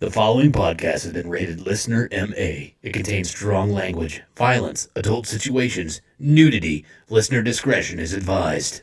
The following podcast has been rated listener MA. It contains strong language, violence, adult situations, nudity. Listener discretion is advised.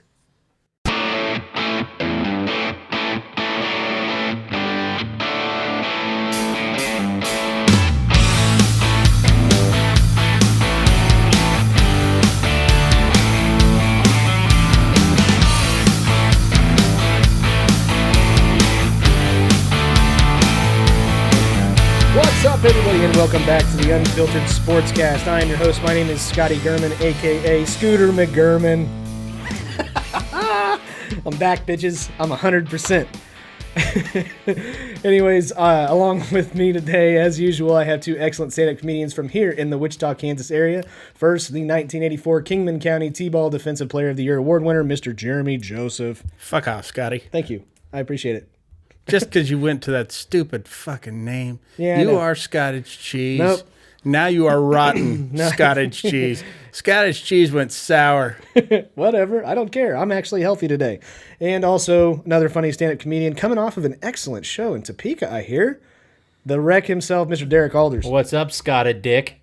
What's up, everybody, and welcome back to the Unfiltered Sportscast. I am your host. My name is Scotty Gurman, a.k.a. Scooter McGurman. I'm back, bitches. I'm 100%. Anyways, along with me today, as usual, I have two excellent stand-up comedians from here in the Wichita, Kansas area. First, the 1984 Kingman County T-Ball Defensive Player of the Year award winner, Mr. Jeremy Joseph. Fuck off, Scotty. Thank you. I appreciate it. Just because you went to that stupid fucking name. Yeah, you are Scottish cheese. Nope. Now you are rotten Scottish cheese. Scottish cheese went sour. Whatever. I don't care. I'm actually healthy today. And also, another funny stand-up comedian coming off of an excellent show in Topeka, I hear. The wreck himself, Mr. Derek Alders. What's up, Scotta Dick?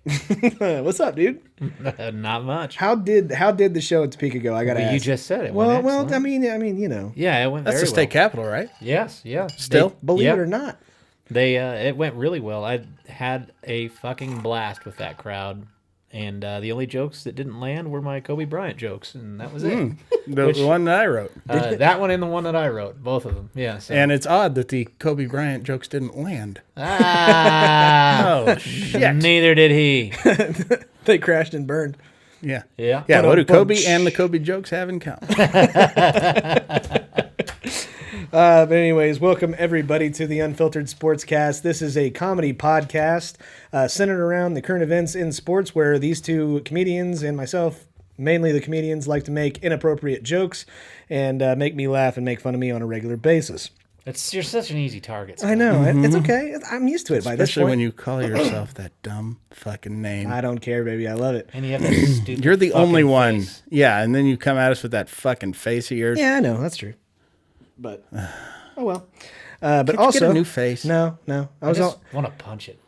What's up, dude? Not much. How did the show in Topeka go? I gotta ask. You just said it. Well, went I mean, you know. yeah, it went That's very the state well. capital, right? Yes, yeah. Still? Believe it or not. It went really well. I had a fucking blast with that crowd, and the only jokes that didn't land were my Kobe Bryant jokes, and that was it. The one that I wrote. That one and the one that I wrote, both of them. Yeah. So. And it's odd that the Kobe Bryant jokes didn't land. Oh shit. Neither did he. They crashed and burned. Yeah. Yeah. Yeah, what do Kobe and the Kobe jokes have in common? But anyways, welcome everybody to the Unfiltered Sportscast. This is a comedy podcast centered around the current events in sports where these two comedians and myself, mainly the comedians, like to make inappropriate jokes and make me laugh and make fun of me on a regular basis. You're such an easy target. Scott. I know. It's okay. I'm used to it by this Especially point. when you call yourself that dumb fucking name. I don't care, baby. I love it. And you have that stupid You're the only fucking one. face. Yeah, and then you come at us with that fucking face of yours. Yeah, I know. That's true. But, oh well. But Can't you also, get a new face. No. I just want to punch it.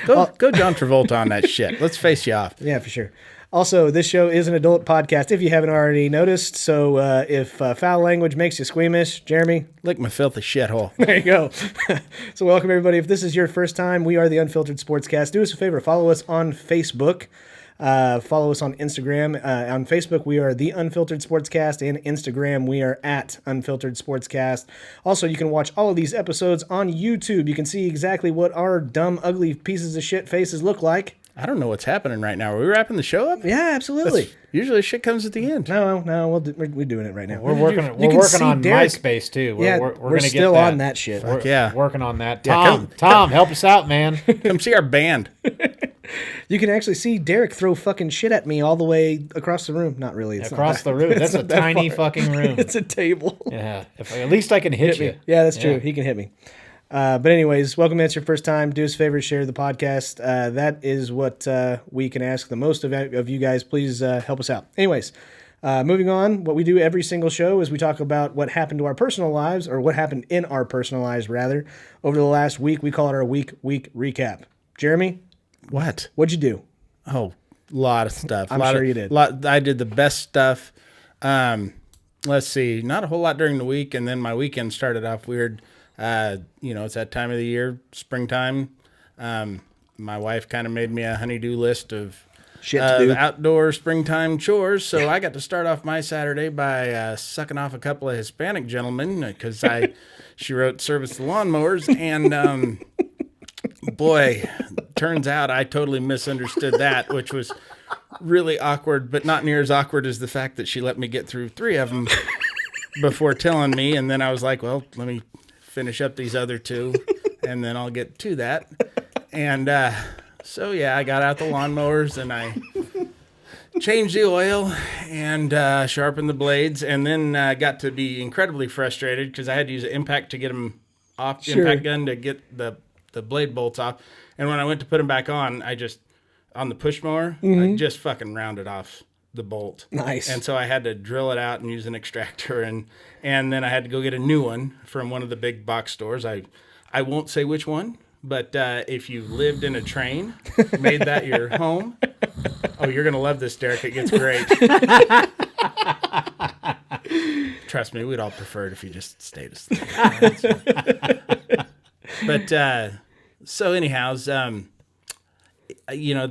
Go John Travolta on that shit. Let's face you off. Yeah, for sure. Also, this show is an adult podcast, if you haven't already noticed. So if foul language makes you squeamish, Jeremy, Lick my filthy shithole. there you go. So welcome, everybody. If this is your first time, we are the Unfiltered Sportscast. Do us a favor. Follow us on Facebook. Follow us on Instagram. On Facebook, we are The Unfiltered Sportscast, and Instagram, we are at Unfiltered Sportscast. Also, you can watch all of these episodes on YouTube. You can see exactly what our dumb, ugly pieces of shit faces look like. I don't know what's happening right now. Are we wrapping the show up? Yeah, absolutely. Usually shit comes at the end. No, we're doing it right now. We're working can see on Derek. MySpace too. Yeah, We're we're gonna still get that. on that shit. We're yeah. working on that. Yeah, Tom, help us out, man. Come see our band. You can actually see Derek throw fucking shit at me all the way across the room. Not really. It's Across the room. That's a tiny fucking room. It's a table. Yeah. At least I can hit you. Yeah, that's true. He can hit me. But anyways, welcome. That's your first time. Do us a favor, share the podcast. That is what we can ask the most of you guys. Please help us out. Anyways, moving on. What we do every single show is we talk about what happened to our personal lives, or what happened in our personal lives, rather, over the last week. We call it our week recap. Jeremy, What? what'd you do? Oh, a lot of stuff. I'm sure you did. I did the best stuff. Let's see. Not a whole lot during the week, and then my weekend started off weird. It's that time of the year, springtime. My wife kind of made me a honey-do list of Shit to do. outdoor springtime chores. So I got to start off my Saturday by sucking off a couple of Hispanic gentlemen because she wrote service the lawnmowers. And boy, turns out I totally misunderstood that, which was really awkward, but not near as awkward as the fact that she let me get through 3 of them before telling me. And then I was like, well, let me finish up these other 2, and then I'll get to that. And so, yeah, I got out the lawnmowers, and I changed the oil and sharpened the blades, and then got to be incredibly frustrated because I had to use an impact to get them off, Sure. impact gun to get the blade bolts off. And when I went to put them back on, on the push mower, I just fucking rounded off the bolt. Nice. And so I had to drill it out and use an extractor, and then I had to go get a new one from one of the big box stores. I I won't say which one, but if you lived in a train, made that your home, oh, you're going to love this, Derek. It gets great. Trust me, we'd all prefer it if you just stayed asleep. But, so anyhows, you know,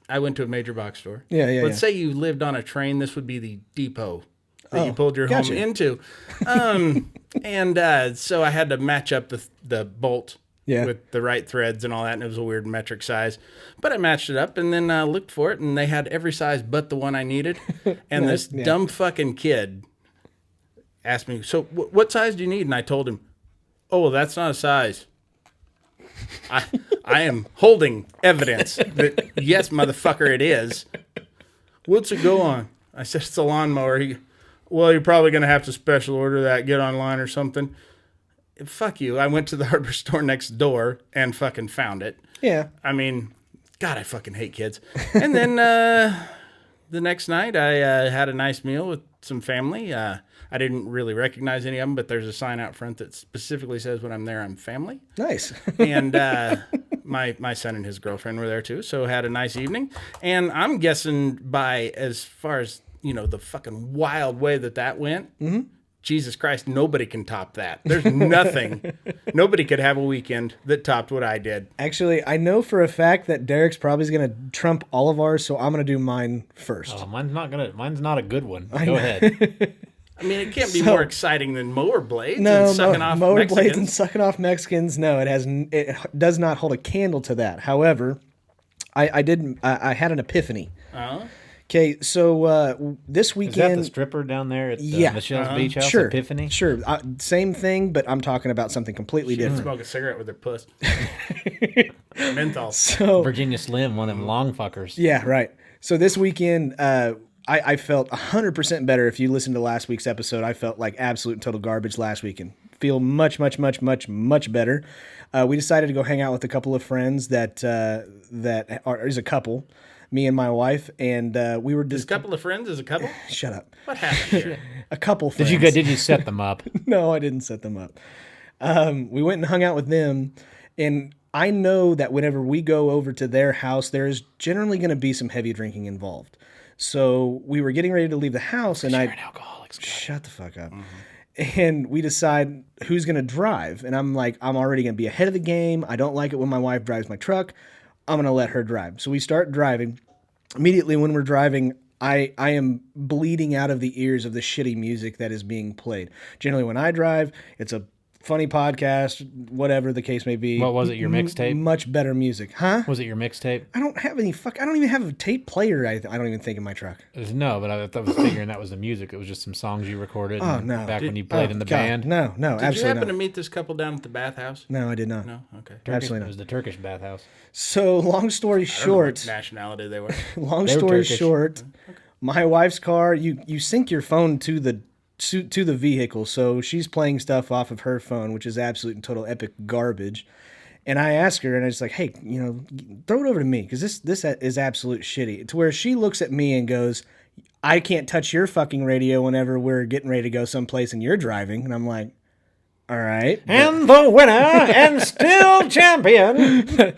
I went to a major box store. Let's say you lived on a train. This would be the depot that you pulled your home into. And so I had to match up the bolt with the right threads and all that, and it was a weird metric size. But I matched it up and then looked for it, and they had every size but the one I needed. And this dumb fucking kid asked me, so what size do you need? And I told him, oh, well, that's not a size. I am holding evidence that, yes, motherfucker, it is. What's it go on? I said, it's a lawnmower. Well, you're probably going to have to special order that, get online or something. Fuck you. I went to the hardware store next door and fucking found it. Yeah. I mean, God, I fucking hate kids. And then the next night, I had a nice meal with some family. I didn't really recognize any of them, but there's a sign out front that specifically says when I'm there, I'm family. Nice. And my son and his girlfriend were there too, so had a nice evening. And I'm guessing by as far as, you know, the fucking wild way that went, Jesus Christ, nobody can top that. There's nothing. Nobody could have a weekend that topped what I did. Actually, I know for a fact that Derek's probably going to trump all of ours, so I'm going to do mine first. Oh, mine's not a good one. Go ahead. I mean, it can't be more exciting than mower blades No, and sucking off mower Mexicans. blades and sucking off Mexicans. No, it does not hold a candle to that. However, I had an epiphany. Okay, so this weekend... Is that the stripper down there at Michelle's Beach House, sure, Epiphany? Sure, same thing, but I'm talking about something completely different. Smoke a cigarette with her puss. Menthol. So, Virginia Slim, one of them long fuckers. yeah, right. So this weekend... I felt 100% better. If you listened to last week's episode, I felt like absolute and total garbage last weekend. Feel much, much, much, much, much better. We decided to go hang out with a couple of friends that is a couple, me and my wife, and we were just... This couple of friends is a couple? Shut up. What happened here? A couple friends. Did you set them up? No, I didn't set them up. We went and hung out with them, and I know that whenever we go over to their house, there is generally going to be some heavy drinking involved. So we were getting ready to leave the house, and You're an alcoholic. shut the fuck up. And we decide who's going to drive. And I'm like, I'm already going to be ahead of the game. I don't like it when my wife drives my truck. I'm going to let her drive. So we start driving. Immediately when we're driving, I am bleeding out of the ears of the shitty music that is being played. Generally, when I drive, it's a funny podcast, whatever the case may be. What was it, your mixtape? Much better music. Huh? Was it your mixtape? I don't have any I don't even have a tape player, I don't even think, in my truck. No, but I was figuring that was the music. It was just some songs you recorded no. back when you played in the God, band. No, Did you absolutely happen not. to meet this couple down at the bathhouse? No, I did not. No? Okay. Absolutely It not. was the Turkish bathhouse. So, long story I don't know short, what nationality they were. long They were story Turkish. short, my wife's car, you sync your phone to the vehicle, so she's playing stuff off of her phone, which is absolute and total epic garbage. And I ask her, and I was like, hey, throw it over to me, because this is absolute shitty. To where she looks at me and goes, I can't touch your fucking radio whenever we're getting ready to go someplace and you're driving. And I'm like, all right. And the winner and still champion.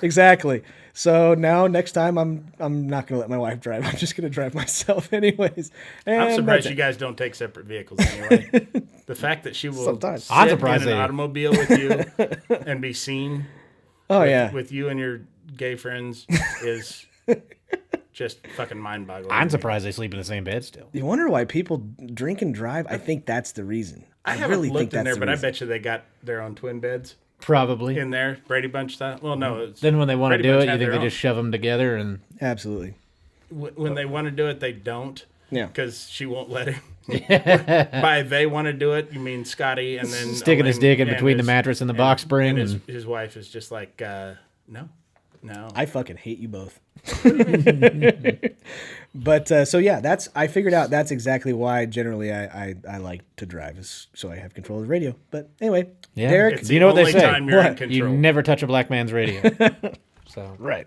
Exactly. So now next time I'm not gonna let my wife drive. I'm just gonna drive myself anyways. And I'm surprised that's you guys don't take separate vehicles anyway. The fact that she will Sometimes. sit I'm surprised in an they- automobile with you and be seen Oh yeah. with you and your gay friends is just fucking mind-boggling. I'm surprised they sleep in the same bed still. You wonder why people drink and drive? I think that's the reason. I haven't really looked think in that's there, the but I reason. bet you they got their own twin beds Probably. in there, Brady Bunch style. Well, no. It's, Then when they want to Brady do Bunch it, you had think their they own. just shove them together and Absolutely. When they want to do it, they don't. Yeah. Because she won't let him. By they want to do it, you mean Scotty, and then sticking his dick in and between the his- mattress and the box spring. And And his wife is just like, no. I fucking hate you both. But so yeah, I figured out that's exactly why generally I like to drive, is so I have control of the radio. But anyway, yeah. Derek, It's Do you the know what they only say? time you're in What? You control. never touch a black man's radio. So right.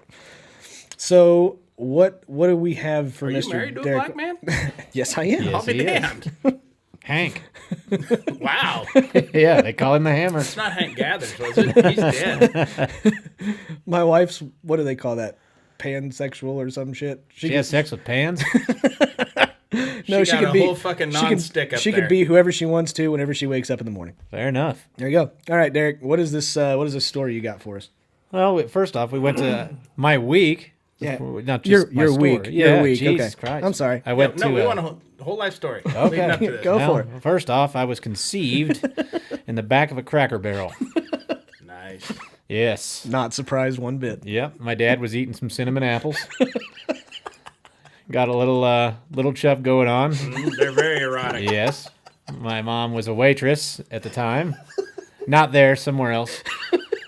So what do we have for Are you Mr. married to a Derek? black man? Yes, I am. Yes. I'll be he is. damned. Hank. Wow. Yeah, they call him the Hammer. It's not Hank Gathers, was it? He's dead. My wife's, what do they call that? Pansexual or some shit. She has sex with pans? No, she got could a be whole fucking non-stick up She there. could be whoever she wants to whenever she wakes up in the morning. Fair enough. There you go. All right, Derek, what is this story you got for us? Well, first off, we went to my week. Yeah. Not just Your my week. store. Your Yeah, week. Jesus Okay. Christ. I'm sorry. I went No, to we want a whole life story. Okay. Leading up to this. Go for it. First off, I was conceived in the back of a Cracker Barrel. Nice. Yes. Not surprised one bit. Yep. My dad was eating some cinnamon apples. Got a little chuff going on. They're very erotic. Yes. My mom was a waitress at the time. Not there, somewhere else.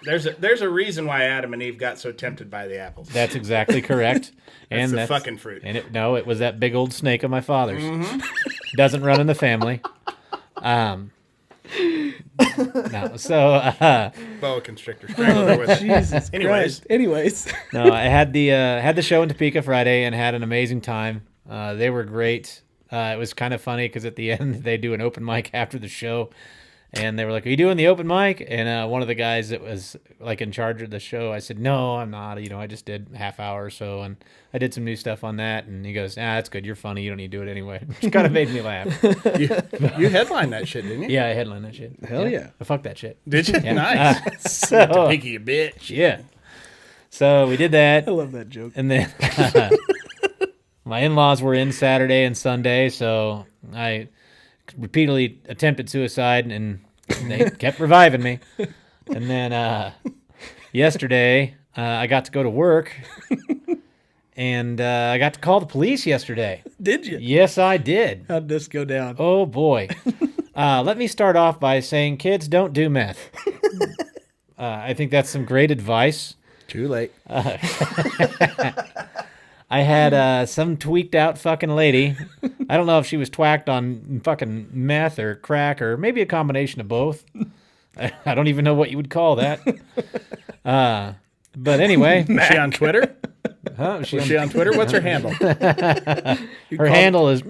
There's a reason why Adam and Eve got so tempted by the apples. That's exactly correct. That's the fucking fruit. And it was that big old snake of my father's. Doesn't run in the family. No, so Boa constrictor strangler with it. Jesus Anyways. Christ. Anyways. no, I had the show in Topeka Friday and had an amazing time. They were great. It was kind of funny because at the end they do an open mic after the show, and they were like, "Are you doing the open mic?" And one of the guys that was like in charge of the show, I said, "No, I'm not. I just did half hour or so, and I did some new stuff on that." And he goes, "That's good. You're funny. You don't need to do it anyway." Which kind of made me laugh. You headlined that shit, didn't you? Yeah, I headlined that shit. Hell yeah. Fuck that shit. Did you? Yeah. Nice. So Pinky, you bitch. yeah. So we did that. I love that joke. And then my in-laws were in Saturday and Sunday, so I repeatedly attempted suicide, and they kept reviving me. And then yesterday, I got to go to work, and I got to call the police yesterday. Did you? Yes, I did. How'd this go down? Oh, boy. Let me start off by saying, kids, don't do meth. I think that's some great advice. Too late. I had some tweaked out fucking lady. I don't know if she was twacked on fucking meth or crack or maybe a combination of both. I don't even know what you would call that. But anyway. Is she on Twitter? Huh? Was she on Twitter? What's her handle? Her handle is...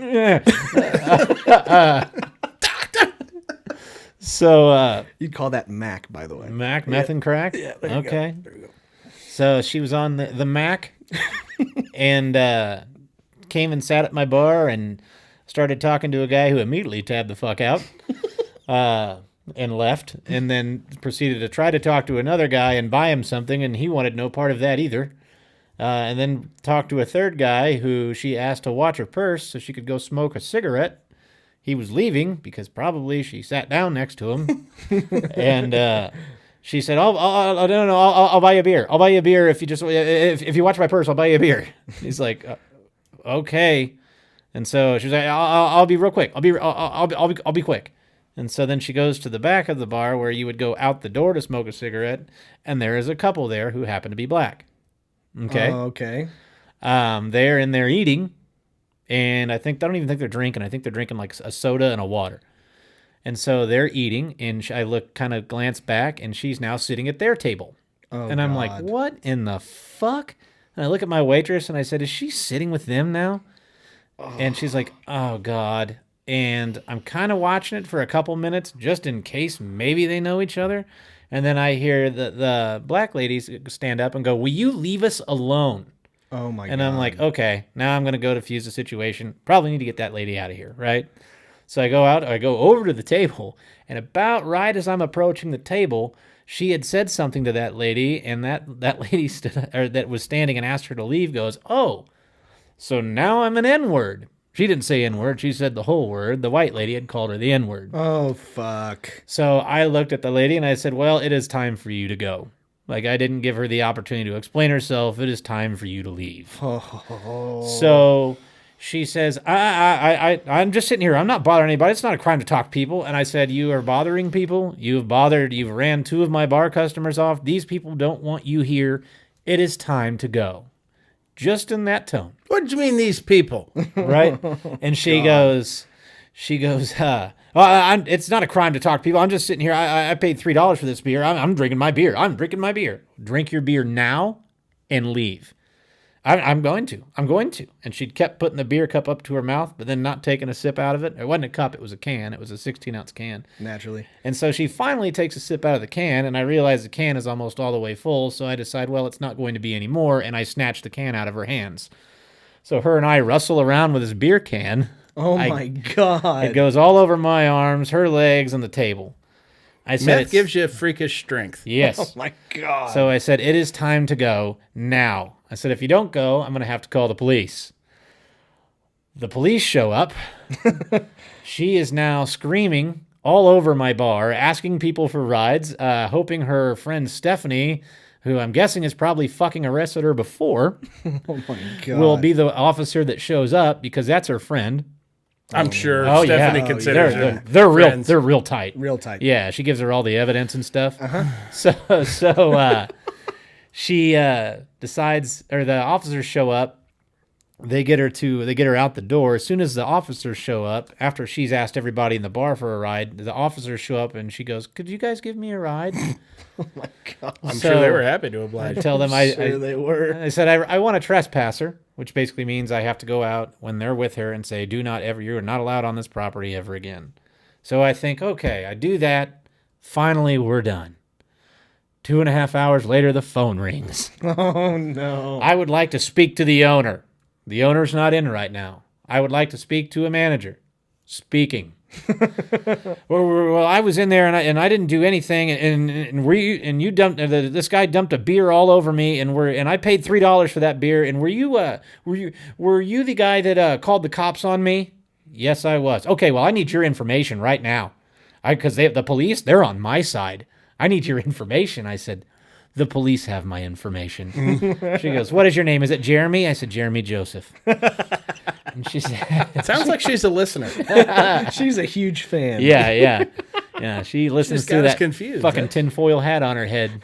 So, You'd call that Mac, by the way. Mac, meth and crack? Yeah, there you okay. go. There you go. So she was on the Mac and came and sat at my bar and started talking to a guy who immediately tabbed the fuck out and left, and then proceeded to try to talk to another guy and buy him something, and he wanted no part of that either. And then talked to a third guy who she asked to watch her purse so she could go smoke a cigarette. He was leaving because probably she sat down next to him, and she said, "I'll buy you a beer. I'll buy you a beer if you watch my purse. I'll buy you a beer." He's like, "Okay," and so she's like, "I'll be real quick. I'll be quick." And so then she goes to the back of the bar where you would go out the door to smoke a cigarette, and there is a couple there who happen to be black. Okay. Okay. They're in there eating, and I don't even think they're drinking. I think they're drinking like a soda and a water. And so they're eating, and I glance back, and she's now sitting at their table. Oh, and I'm God. like, what in the fuck? And I look at my waitress, and I said, is she sitting with them now? And she's like, oh, God. And I'm kind of watching it for a couple minutes, just in case maybe they know each other. And then I hear the black ladies stand up and go, will you leave us alone? Oh, my God. And I'm like, okay, now I'm going to go defuse the situation. Probably need to get that lady out of here, right? So I go over to the table, and about right as I'm approaching the table, she had said something to that lady, and that lady that was standing and asked her to leave goes, oh, so now I'm an N-word. She didn't say N-word. She said the whole word. The white lady had called her the N-word. Oh, fuck. So I looked at the lady, and I said, well, it is time for you to go. Like, I didn't give her the opportunity to explain herself. It is time for you to leave. Oh. So she says, I'm just sitting here. I'm not bothering anybody. It's not a crime to talk to people. And I said, you are bothering people. You've ran 2 of my bar customers off. These people don't want you here. It is time to go. Just in that tone. What do you mean, these people? Right? And she goes, well, it's not a crime to talk to people. I'm just sitting here. I paid $3 for this beer. I'm drinking my beer. I'm drinking my beer. Drink your beer now and leave. I'm going to. And she kept putting the beer cup up to her mouth, but then not taking a sip out of it. It wasn't a cup, it was a can. It was a 16-ounce can. Naturally. And so she finally takes a sip out of the can, and I realize the can is almost all the way full, so I decide, well, it's not going to be any more, and I snatch the can out of her hands. So her and I wrestle around with this beer can. Oh, my God. It goes all over my arms, her legs, and the table. I said, Meth gives you freakish strength. Yes. Oh, my God. So I said, it is time to go now. I said, if you don't go, I'm going to have to call the police. The police show up. She is now screaming all over my bar, asking people for rides, hoping her friend Stephanie, who I'm guessing has probably fucking arrested her before, Oh, my God. will be the officer that shows up because that's her friend. I'm sure Oh, Stephanie yeah. considers They're, her they're real. friends. They're real tight. Real tight. Yeah, she gives her all the evidence and stuff. So she decides, or the officers show up. They get her out the door. As soon as the officers show up, after she's asked everybody in the bar for a ride, the officers show up and she goes, "Could you guys give me a ride?" Oh, my God. I'm So- sure they were happy to I oblige. tell them Sure they were. I said I want a trespasser, which basically means I have to go out when they're with her and say, "Do not ever, you are not allowed on this property ever again." So I think, okay, I do that. Finally, we're done. 2.5 hours later, the phone rings. Oh, no. I would like to speak to the owner. The owner's not in right now. I would like to speak to a manager. Speaking. Well, I was in there and I didn't do anything, and you dumped this guy dumped a beer all over me, and I paid $3 for that beer. And were you the guy that called the cops on me? Yes, I was. Okay, well, I need your information right now, because the police, they're on my side. I need your information. I said, the police have my information. She goes, "What is your name? Is it Jeremy?" I said, "Jeremy Joseph." And she said, It sounds like she's a listener. She's a huge fan. Yeah. She listens Just to got us that confused, fucking huh? tinfoil hat on her head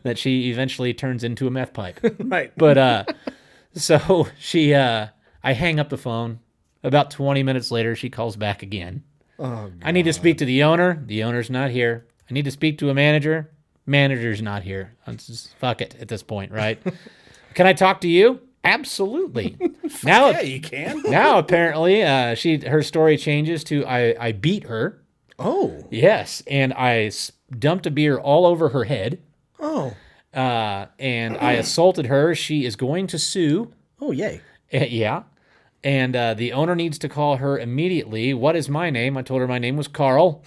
that she eventually turns into a meth pipe. Right. But so I hang up the phone. About 20 minutes later, she calls back again. Oh, God. I need to speak to the owner. The owner's not here. I need to speak to a manager. Manager's not here. Fuck it at this point, right? Can I talk to you? Absolutely. Now, Yeah, you can. now apparently, her story changes to I beat her. Oh. Yes, and I dumped a beer all over her head. Oh. And I assaulted her. She is going to sue. Oh, yay. Yeah. And the owner needs to call her immediately. What is my name? I told her my name was Carl.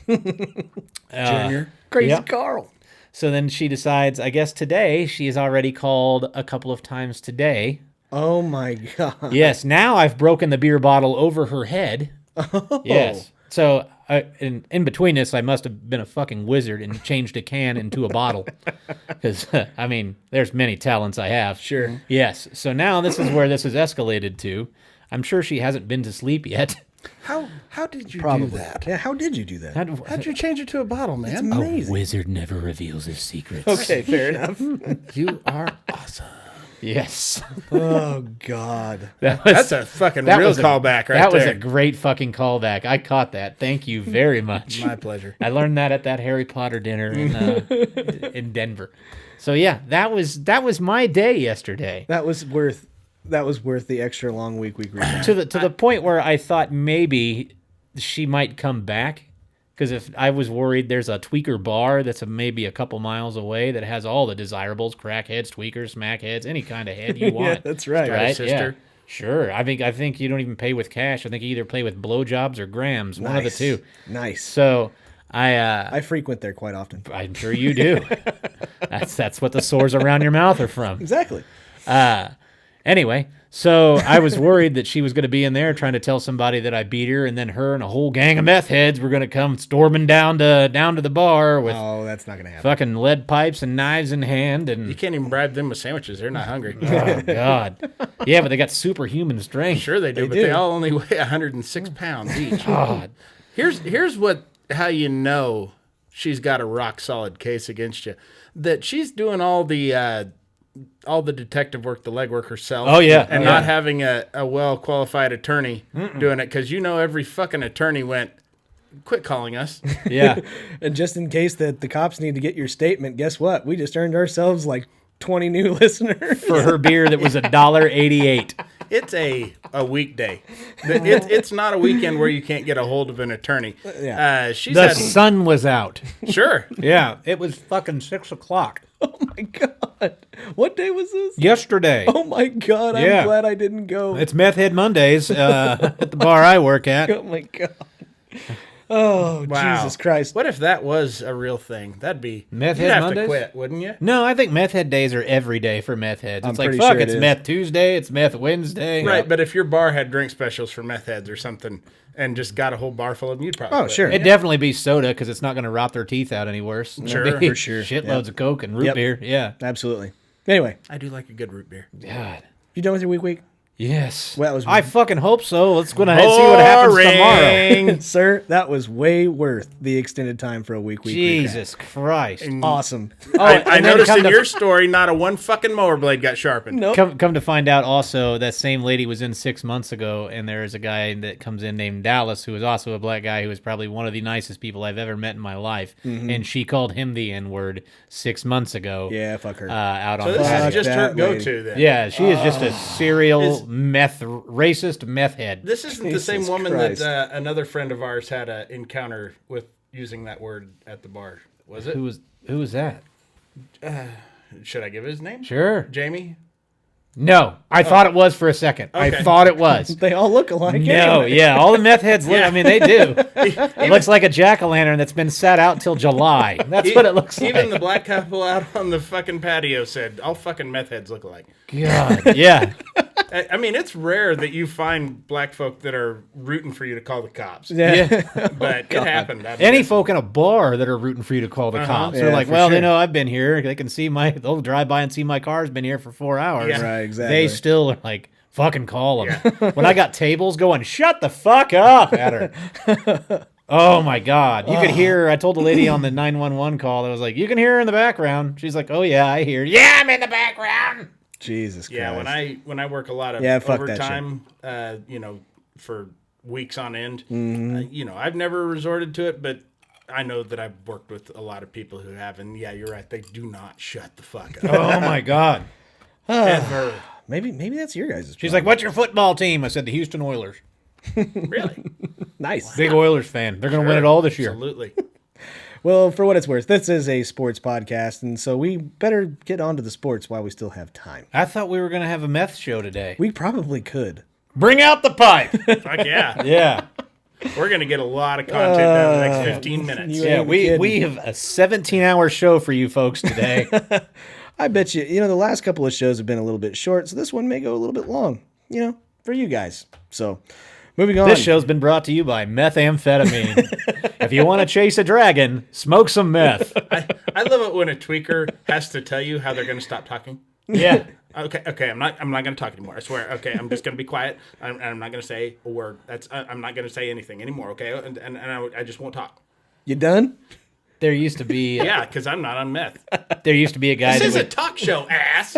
Junior. Crazy yeah. Carl. So then she decides, I guess today, she has already called a couple of times today. Oh, my God. Yes, now I've broken the beer bottle over her head. Oh. Yes. So in between this, I must have been a fucking wizard and changed a can into a bottle. Because, I mean, there's many talents I have. Sure. Yes. So now this is where this has escalated to. I'm sure she hasn't been to sleep yet. How did you Probably. do that? Yeah, how did you do that? How'd you change it to a bottle, man? Amazing. Wizard never reveals his secrets. Okay, fair enough. You are awesome. Yes. Oh, God. That's a fucking real callback right there. That was a great fucking callback. I caught that. Thank you very much. My pleasure. I learned that at that Harry Potter dinner in Denver. So yeah, that was my day yesterday. That was worth the extra long week recap. To the point where I thought maybe she might come back, because if I was worried, there's a tweaker bar that's maybe a couple miles away that has all the desirables: crackheads, tweakers, smackheads, any kind of head you want. Yeah, that's right. Right? Sister. Yeah. Sure. I think you don't even pay with cash. I think you either pay with blowjobs or grams, one of the two. Nice. So I frequent there quite often. I'm sure you do. That's what the sores around your mouth are from. Exactly. Anyway, so I was worried that she was going to be in there trying to tell somebody that I beat her, and then her and a whole gang of meth heads were going to come storming down to the bar with Oh, that's not going to happen. fucking lead pipes and knives in hand. You And can't even bribe them with sandwiches. They're not hungry. oh god, yeah, but they got superhuman strength. Sure they do, but do. they all only weigh 106 pounds each. God, Here's how you know she's got a rock solid case against you. That she's doing all the detective work, the legwork herself. Oh, yeah. And Oh, not yeah. having a well qualified attorney doing it, because every fucking attorney went, quit calling us. yeah, And just in case that the cops need to get your statement, guess what? We just earned ourselves like 20 new listeners. for her beer that was $1.88. It's a weekday. It's not a weekend where you can't get a hold of an attorney. She's The had sun was out. sure. Yeah, it was fucking 6:00 Oh my God. What day was this? yesterday. Oh my God. I'm Yeah. glad I didn't go. It's Meth Head Mondays at the bar I work at. Oh my God. Oh, Wow. Jesus Christ. What if that was a real thing? That'd be Meth you'd Head have Mondays? to quit, wouldn't you? No, I think Meth Head days are every day for meth heads. I'm It's like, pretty fuck, sure it it's is. Meth Tuesday, it's Meth Wednesday. Right, but if your bar had drink specials for meth heads or something and just got a whole bar full of them, you'd probably quit. sure. It'd definitely be soda because it's not going to rot their teeth out any worse. Sure. It'd be For sure. Shitloads of Coke and root Yep. beer. Yeah. Absolutely. Anyway, I do like a good root beer. God. you done with your week? Yes. Well, that was- I fucking hope so. Let's go ahead and see what happens tomorrow. Sir, that was way worth the extended time for a week. Jesus Christ. Awesome. Oh, I and then noticed come in to- your story, not a one fucking mower blade got sharpened. Nope. Come to find out also, that same lady was in 6 months ago, and there is a guy that comes in named Dallas, who is also a black guy, who is probably one of the nicest people I've ever met in my life. And she called him the N-word 6 months ago. Yeah, fuck her. Out on So the this patio. is just her that lady. go-to then. Yeah, she is just a serial Is- racist meth head. This isn't the Jesus same woman Christ. that another friend of ours had an encounter with using that word at the bar. Was it? Who was that? Should I give his name? Sure. Jamie? No, I thought it was for a second. I Okay. thought it was. They all look alike. No, anyway. yeah, all the meth heads look. I mean, they do. It looks like a jack-o'-lantern that's been sat out till July. That's what it looks like. Even the black couple out on the fucking patio said, all fucking meth heads look alike. God, yeah. I mean, it's rare that you find black folk that are rooting for you to call the cops. Yeah. But it happened. Any folk in a bar that are rooting for you to call the cops. They're Yeah, like, for well, sure. they know I've been here. They can see they'll drive by and see my car's been here for 4 hours. Yeah. Right, exactly. They still are like, fucking call them. When I got tables going, shut the fuck up at her. Oh my God. You could hear her. I told the lady on the 911 call, I was like, you can hear her in the background. She's like, oh yeah, I hear. Yeah, I'm in the background. Jesus Christ. Yeah, when I work a lot of Yeah, fuck that overtime, for weeks on end, I've never resorted to it, but I know that I've worked with a lot of people who have, and yeah, you're right, they do not shut the fuck up. Oh my God. Ever. Maybe that's your guys' She's like, what's your football team? I said, the Houston Oilers. Really? nice. Big Oilers fan. They're going to win it all this year. Absolutely. Well, for what it's worth, this is a sports podcast, and so we better get on to the sports while we still have time. I thought we were going to have a meth show today. We probably could. Bring out the pipe. Fuck yeah. Yeah. We're going to get a lot of content done in the next 15 minutes. you- Yeah, ain't we kidding. have a 17-hour show for you folks today. I bet you, the last couple of shows have been a little bit short, so this one may go a little bit long, for you guys. So, moving on. This show's been brought to you by methamphetamine. If you want to chase a dragon, smoke some meth. I love it when a tweaker has to tell you how they're going to stop talking. Yeah. Okay, I'm not going to talk anymore. I swear. Okay, I'm just going to be quiet. I'm not going to say a word. I'm not going to say anything anymore. Okay, and I just won't talk. You done? There used to be Yeah, because I'm not on meth. there used to be a guy This is that a talk show, ass.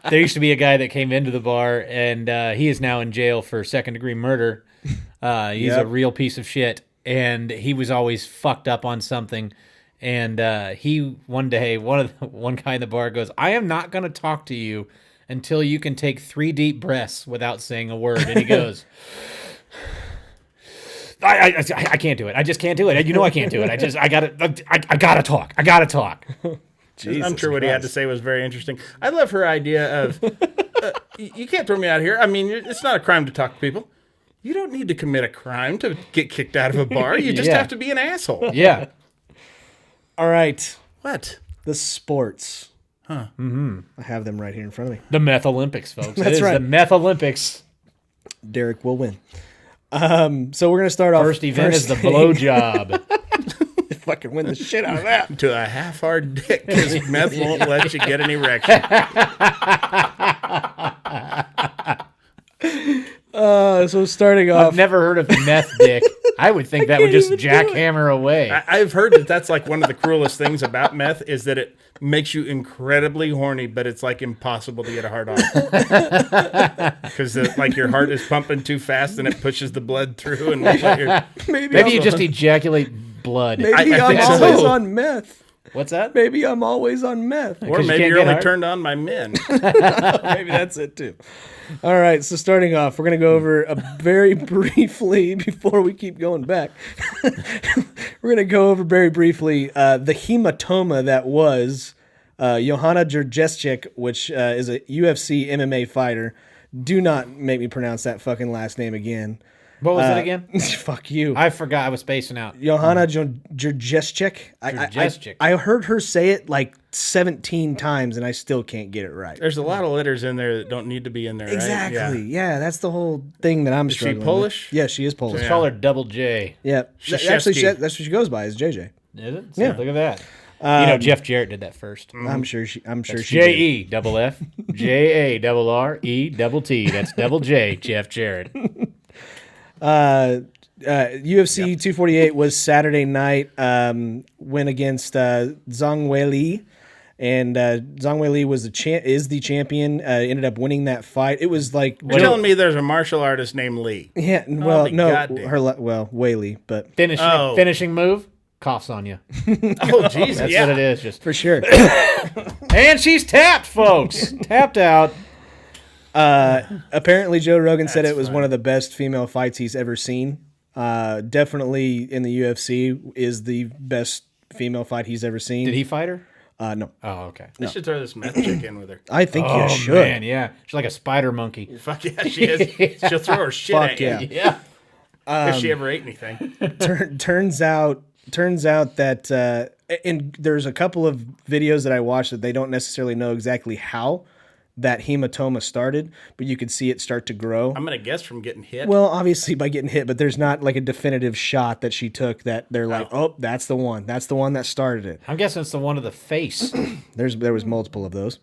there used to be a guy that came into the bar, and he is now in jail for second-degree murder. He's a Yep. real piece of shit, and he was always fucked up on something. And he one day, one guy in the bar goes, "I am not going to talk to you until you can take 3 deep breaths without saying a word." And he goes, I can't do it. I just can't do it. You know I can't do it. I gotta talk. I gotta talk. I'm sure what he had to say was very interesting. I love her idea of, you can't throw me out here. I mean, it's not a crime to talk to people. You don't need to commit a crime to get kicked out of a bar. You just Yeah. have to be an asshole. Yeah. All right. What? The sports. Huh. Mm-hmm. I have them right here in front of me. The Meth Olympics, folks. That's It is right. the Meth Olympics. Derek will win. So we're going to start off. First event is the thing. blowjob. Fucking win the shit out of that. To a half-hard dick, because meth won't let you get an erection. So starting off. I've never heard of meth dick. I would think that would just even do jackhammer away. I've heard that that's like one of the cruelest things about meth is that it makes you incredibly horny, but it's like impossible to get a hard on. Because like your heart is pumping too fast and it pushes the blood through. And maybe Maybe you just ejaculate blood. maybe I I'm think always so. on meth. What's that? Maybe I'm always on meth. Or 'Cause you maybe can't you're get only hard. turned on by men. Maybe that's it too. All right, so starting off, we're going to go over very briefly before we keep going back. We're going to go over very briefly the hematoma that was Joanna Jedrzejczyk, which is a UFC MMA fighter. Do not make me pronounce that fucking last name again. What was it again? Fuck you. I forgot. I was spacing out. Joanna Jedrzejczyk. Jedrzejczyk. I heard her say it like 17 times, and I still can't get it right. There's a lot of letters in there that don't need to be in there, Exactly. right? Yeah, that's the whole thing that I'm Is she struggling Polish? with. Yeah, she is Polish. Yeah. Call her Double J. Yeah. Krzyzewski. Actually, that's what she goes by is JJ. Is it? Yeah. Look at that. You know, Jeff Jarrett did that first. I'm sure she J-E double F J-A double R-E double T. That's double J, Jeff Jarrett. UFC 248 was Saturday night. Went against Zhang Weili, and Zhang Weili was is the champion. Ended up winning that fight. It was like You're telling me there's a martial artist named Lee. yeah. Well, my no, goddamn. Weili, but Finishing move, coughs on you. Oh, Jesus. That's Yeah. what it is. Just for sure. and she's tapped, folks. Tapped out. Apparently, Joe Rogan said That's it was fine. one of the best female fights he's ever seen. Definitely in the UFC is the best female fight he's ever seen. Did he fight her? No. Oh, okay. I should throw this meth chick in with her. I think you Oh should. man, yeah. She's like a spider monkey. Fuck yeah, she is. She'll throw her shit Fuck at you. yeah. Yeah. If she ever ate anything. Turns out that and there's a couple of videos that I watched that they don't necessarily know exactly how that hematoma started, but you could see it start to grow. I'm going to guess from getting hit. Well, obviously by getting hit, but there's not like a definitive shot that she took that they're like, oh, that's the one. That's the one that started it. I'm guessing it's the one to the face. There was multiple of those.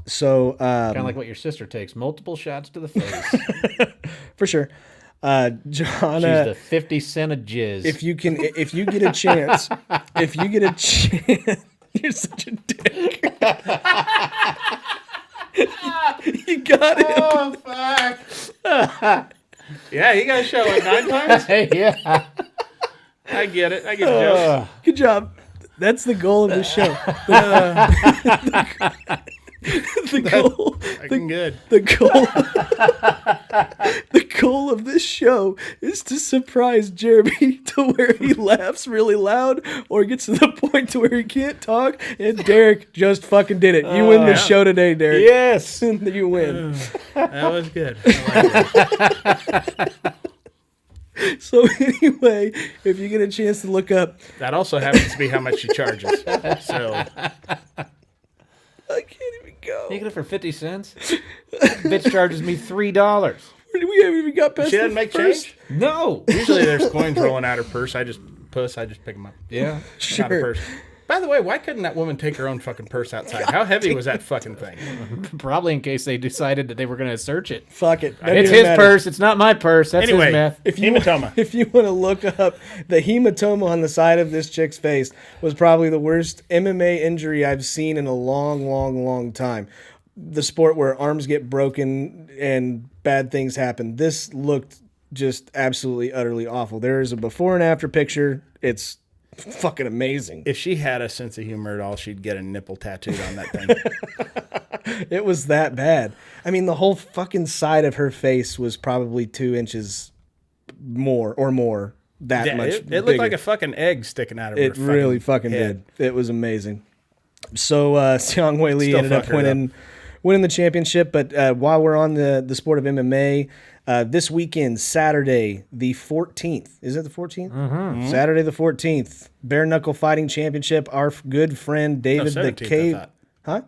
So Kind of like what your sister takes. Multiple shots to the face. for sure, She's Joanna. the 50 cent of jizz. If you get a chance, you're such a dick. You got it. oh, fuck. Yeah, you got to show it 9 times? yeah. I get it. I get the joke. Good job. That's the goal of the show. The goal. Fucking good. The goal. The goal of this show is to surprise Jeremy to where he laughs really loud or gets to the point to where he can't talk. And Derek just fucking did it. You win the show today, Derek. Yes. You win. That was good. I like it. So anyway, if you get a chance to look up, That also happens to be how much she charges. So, I can't even go. You get it for 50 cents? Bitch charges me $3. We haven't even got past she the doesn't make first. change? No. Usually there's coins rolling out her purse. I just pick them up. Yeah. Not a Sure. purse. By the way, why couldn't that woman take her own fucking purse outside? How heavy was that fucking thing? Probably in case they decided that they were going to search it. Fuck it. Doesn't It's even his matter. purse. It's not my purse. That's Anyway, his meth. If you hematoma. If you want to look up the hematoma on the side of this chick's face was probably the worst MMA injury I've seen in a long, long, long time. The sport where arms get broken and bad things happen. This looked just absolutely, utterly awful. There is a before and after picture. It's fucking amazing. If she had a sense of humor at all, she'd get a nipple tattooed on that thing. It was that bad. I mean, the whole fucking side of her face was probably 2 inches more or more. That Yeah, much. it looked bigger. like a fucking egg sticking out of her. It really fucking head. did. It was amazing. So Xiang Wei Li Still ended up fuck her winning the championship. But while we're on the sport of MMA, this weekend, Saturday the 14th. Is it the 14th? Mm-hmm. Saturday the 14th. Bare Knuckle Fighting Championship. Our good friend David the 17th, I Cave. thought. Huh?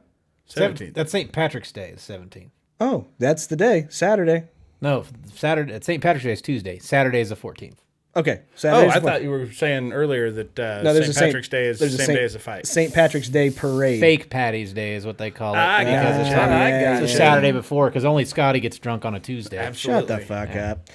17th. That's St. Patrick's Day, the 17th. Oh, that's the day. Saturday. No, Saturday. St. Patrick's Day is Tuesday. Saturday is the 14th. Okay. Oh, Saturday. I thought you were saying earlier that there's St. a Patrick's Day is the there's a same day as the fight. St. Patrick's Day parade. Fake Patty's Day is what they call it. I because it's gotcha. on- I yeah, it's the gotcha. Saturday before, because only Scotty gets drunk on a Tuesday. Absolutely. Shut the fuck up.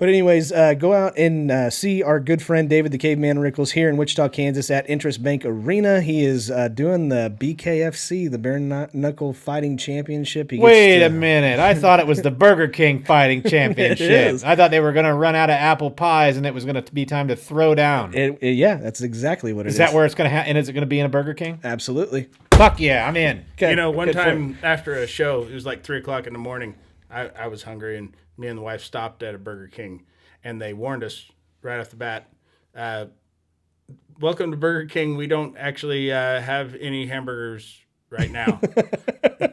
But anyways, go out and see our good friend David the Caveman Rickles here in Wichita, Kansas at Interest Bank Arena. He is doing the BKFC, the Bare Knuckle Fighting Championship. Wait a minute. I thought it was the Burger King Fighting Championship. is. I thought they were going to run out of apple pies and it was going to be time to throw down. Yeah, that's exactly what it is. Is that where it's going to happen? And is it going to be in a Burger King? Absolutely. Fuck yeah, I'm in. Okay, You know, one good for time after a show, it was like 3 o'clock in the morning. I was hungry, and me and the wife stopped at a Burger King, and they warned us right off the bat. Welcome to Burger King. We don't actually have any hamburgers right now.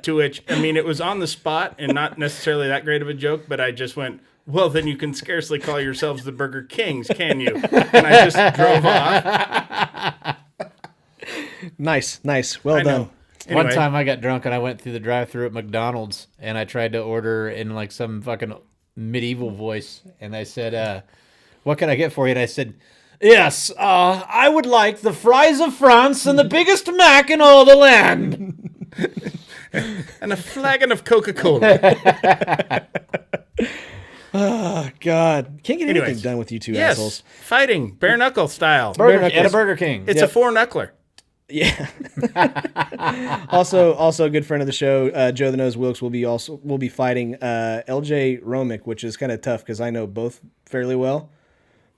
To which, I mean, it was on the spot and not necessarily that great of a joke, but I just went, well, then you can scarcely call yourselves the Burger Kings, can you? And I just drove off. Nice. Well done. Anyway, One time I got drunk and I went through the drive-thru at McDonald's and I tried to order in like some fucking medieval voice. And I said, what can I get for you? And I said, yes, I would like the fries of France and the biggest Mac in all the land. and a flagon of Coca-Cola. Oh, God. Can't get anything Anyways. done with you two Yes, assholes. fighting, bare knuckle style. At a Burger King. It's a four-knuckler. Yeah. also a good friend of the show, Joe the Nose Wilkes will be fighting LJ Romick, which is kind of tough because I know both fairly well,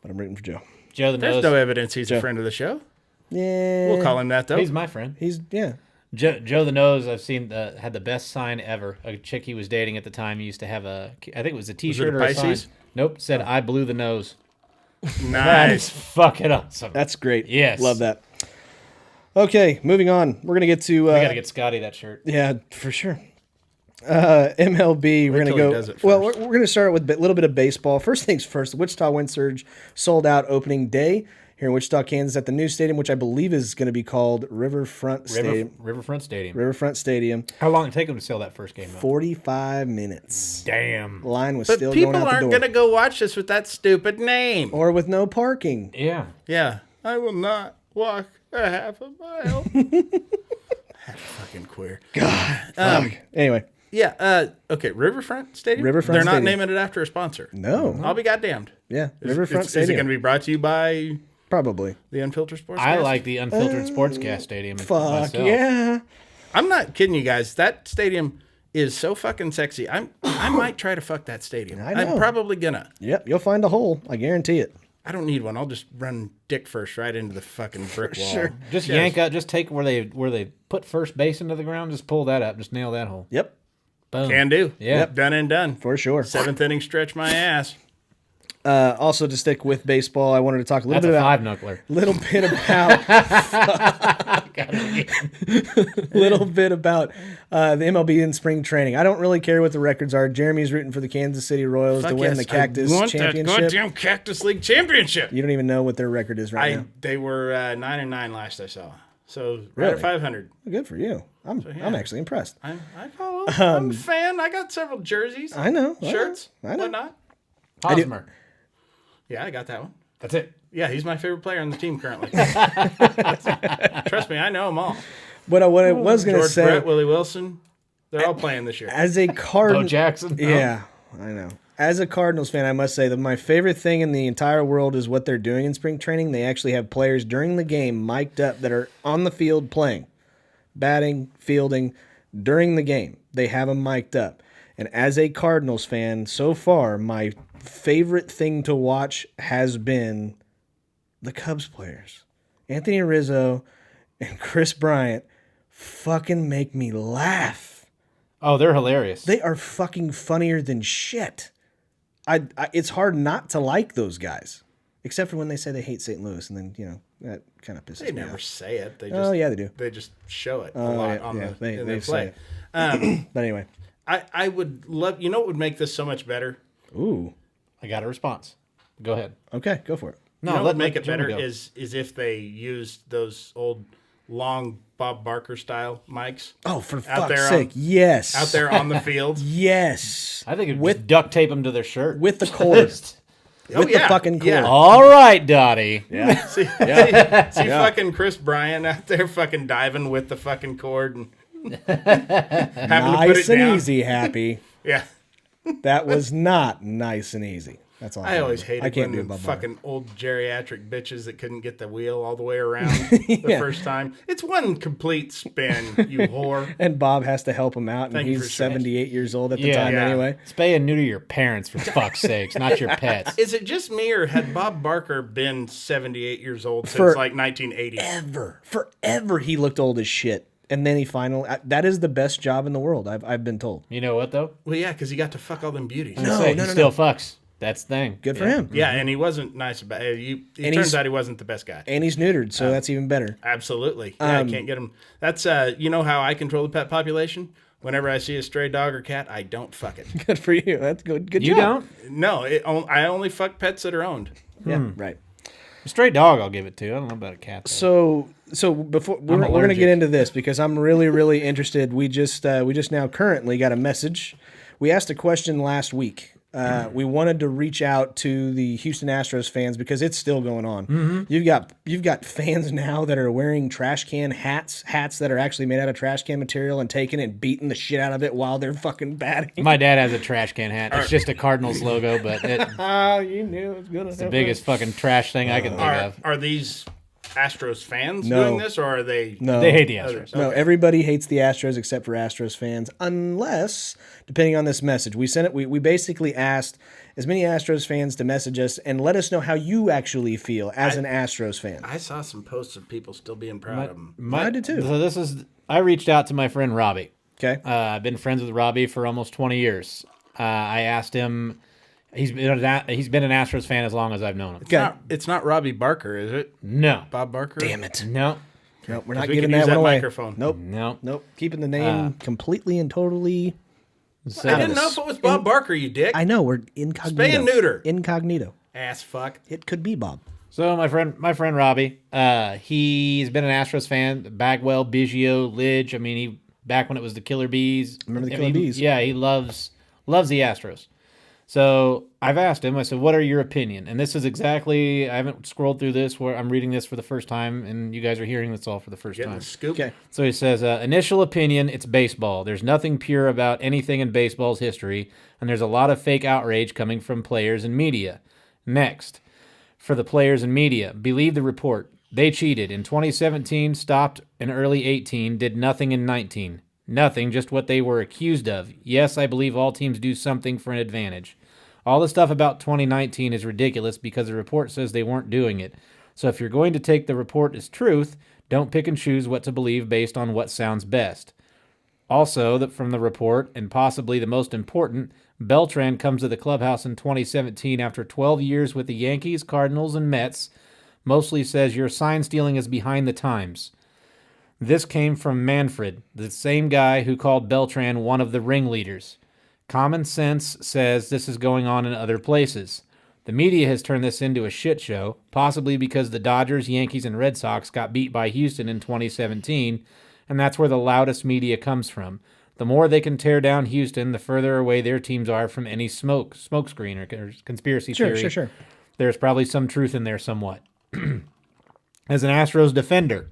but I'm rooting for Joe. Joe the There's Nose. no evidence he's a friend of the show. Yeah. We'll call him that, though. He's my friend. Yeah. Joe the Nose, I've seen, had the best sign ever. A chick he was dating at the time used to have I think it was a T-shirt a or a sign. Pisces? Nope, said I blew the nose. That is Nice. fucking awesome. That's great. Yes. Love that. Okay, moving on. We're gonna get to. We got to get Scotty that shirt. Yeah, for sure. MLB. We're gonna till he go. does it Well, first. we're gonna start with a little bit of baseball. First things first. The Wichita Wind Surge sold out opening day here in Wichita, Kansas, at the new stadium, which I believe is going to be called Riverfront Stadium. Riverfront Stadium. Riverfront Stadium. How long did it take him to sell that first game? Though? 45 minutes. Damn. Line was But still people going out the aren't door. going to go watch this with that stupid name. Or with no parking. Yeah. Yeah. I will not walk a half a mile. Fucking queer. Fuck. Anyway, Yeah. Okay. Riverfront Stadium? Riverfront They're not Stadium. naming it after a sponsor. no. I'll be goddamned. Yeah, Is- Riverfront is Stadium. it going to be brought to you by Probably. the Unfiltered Sports? I like the Unfiltered Sportscast Stadium. Fuck myself. yeah. I'm not kidding you guys. That stadium is so fucking sexy. I might try to fuck that stadium. I know. I'm probably gonna. Yep, you'll find a hole. I guarantee it. I don't need one. I'll just run dick first right into the fucking brick wall. sure. Just Yes. yank out. Just take where they put first base into the ground. Just pull that up. Just nail that hole. Yep, Boom. Can do. Yeah. Yep. Done and done. for sure. 7th inning stretch my ass. Also, to stick with baseball, I wanted to talk a little That's bit a about five-knuckler. little bit about the MLB in spring training. I don't really care what the records are. Jeremy's rooting for the Kansas City Royals to Fuck win yes, the Cactus I want Championship. that goddamn Cactus League Championship. You don't even know what their record is right now. They were 9-9 last I saw. So right Really? at 500. Good for you. I'm actually impressed. I follow. I'm a fan. I got several jerseys, I know. shirts, I know. whatnot. Hosmer. Yeah, I got that one. That's it. Yeah, he's my favorite player on the team currently. Trust me, I know them all. What I was going to George say, Brett, Willie Wilson, they're all playing this year. as a Bo Cardinal, Jackson. yeah, I know. As a Cardinals fan, I must say that my favorite thing in the entire world is what they're doing in spring training. They actually have players during the game mic'd up that are on the field playing, batting, fielding during the game. They have them mic'd up. And as a Cardinals fan, so far, my favorite thing to watch has been the Cubs players. Anthony Rizzo and Chris Bryant fucking make me laugh. Oh, they're hilarious. They are fucking funnier than shit. It's hard not to like those guys, except for when they say they hate St. Louis, and then that kind of pisses They me never off. say it. They just, Oh yeah, they do. They just show it a lot on the they in their say play. it. But anyway, I would love. You know what would make this so much better? ooh, I got a response. Go ahead. okay, go for it. No, You know what let would make it Jimmy better go. is if they used those old long Bob Barker style mics Oh, for Out fuck's there sake, yes, out there on the field. yes, I think it with just duct tape them to their shirt. with the cord, Oh, with the yeah, fucking cord. yeah. All right, Dottie. Yeah, See fucking Chris Bryant out there fucking diving with the fucking cord and having to put nice it and down. easy, Happy. Yeah. That was not nice and easy. That's all. I always hated I can't when do the Bob Barker. fucking old geriatric bitches that couldn't get the wheel all the way around the first time. It's one complete spin, you whore. And Bob has to help him out, and Thank you he's for sharing. 78 years old at the Yeah. time Yeah. anyway. Spay and neuter your parents, for fuck's sakes, not your pets. Is it just me, or had Bob Barker been 78 years old since For- like 1980? Forever he looked old as shit. And then he finally, that is the best job in the world, I've been told. You know what, though? Well, yeah, because he got to fuck all them beauties. He still fucks. That's the thing. Good for him. Yeah, and he wasn't nice about it. It And turns he's- out he wasn't the best guy. And he's neutered, so that's even better. Absolutely. Yeah, I can't get him. That's, you know how I control the pet population? Whenever I see a stray dog or cat, I don't fuck it. Good for you. That's good. Good You job. don't? No, I only fuck pets that are owned. Yeah, right. A stray dog, I'll give it to. I don't know about a cat. Though. So before we're going to allergic. get into this because I'm really interested. We just now currently got a message. We asked a question last week. We wanted to reach out to the Houston Astros fans because it's still going on. Mm-hmm. You've got fans now that are wearing trash can hats that are actually made out of trash can material and taking it and beating the shit out of it while they're fucking batting. My dad has a trash can hat. It's just a Cardinals logo, but it's Ah, you knew it was gonna the biggest fucking trash thing I can think of. Are these Astros fans No. doing this, or are they? No, They hate the Astros. No, everybody hates the Astros except for Astros fans, unless, depending on this message, we sent it. We basically asked as many Astros fans to message us and let us know how you actually feel as an Astros fan. I saw some posts of people still being proud of them. I did too. So I reached out to my friend Robbie. Okay. I've been friends with Robbie for almost 20 years. I asked him. He's been an Astros fan as long as I've known him. Okay. It's not Robbie Barker, is it? No, Bob Barker? Damn it. no, No, we're not we giving could use that one that away. microphone. Nope. no. Nope. Keeping the name completely and totally. So, I didn't know if it was Bob Barker, you dick. I know we're incognito. Spay and neuter. Incognito. Ass fuck. It could be Bob. So my friend Robbie, he's been an Astros fan. Bagwell, Biggio, Lidge. I mean, he back when it was the Killer Bees. Remember the Killer Bees? Yeah, he loves the Astros. So I've asked him. I said, "What are your opinion?" And this is exactly. I haven't scrolled through this. Where I'm reading this for the first time, and you guys are hearing this all for the first Getting time. the scoop. Okay. So he says, initial opinion, it's baseball. There's nothing pure about anything in baseball's history, and there's a lot of fake outrage coming from players and media. Next, for the players and media, believe the report. They cheated. In 2017, stopped in early 18, did nothing in 19. Nothing, just what they were accused of. Yes, I believe all teams do something for an advantage. All the stuff about 2019 is ridiculous because the report says they weren't doing it. So if you're going to take the report as truth, don't pick and choose what to believe based on what sounds best. Also, that from the report, and possibly the most important, Beltran comes to the clubhouse in 2017 after 12 years with the Yankees, Cardinals, and Mets. Mostly says your sign stealing is behind the times. This came from Manfred, the same guy who called Beltran one of the ringleaders. Common sense says this is going on in other places. The media has turned this into a shit show, possibly because the Dodgers, Yankees, and Red Sox got beat by Houston in 2017, and that's where the loudest media comes from. The more they can tear down Houston, the further away their teams are from any smokescreen or conspiracy theory. Sure. There's probably some truth in there somewhat. As an Astros defender,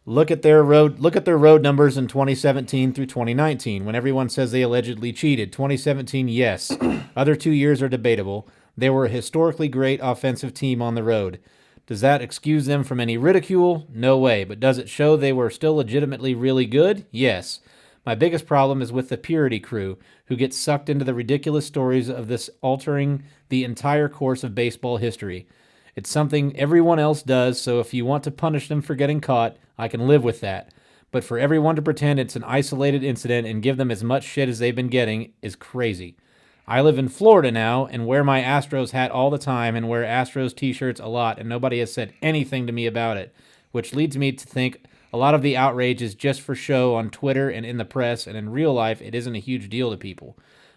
look at their road numbers in 2017 through 2019 when everyone says they allegedly cheated. 2017, yes. Other 2 years are debatable. They were a historically great offensive team on the road. Does that excuse them from any ridicule? No way. But does it show they were still legitimately really good? Yes. My biggest problem is with the Purity crew, who gets sucked into the ridiculous stories of this altering the entire course of baseball history. It's something everyone else does, so if you want to punish them for getting caught, I can live with that. But for everyone to pretend it's an isolated incident and give them as much shit as they've been getting is crazy. I live in Florida now and wear my Astros hat all the time and wear Astros t-shirts a lot, and nobody has said anything to me about it, which leads me to think a lot of the outrage is just for show on Twitter and in the press, and in real life it isn't a huge deal to people.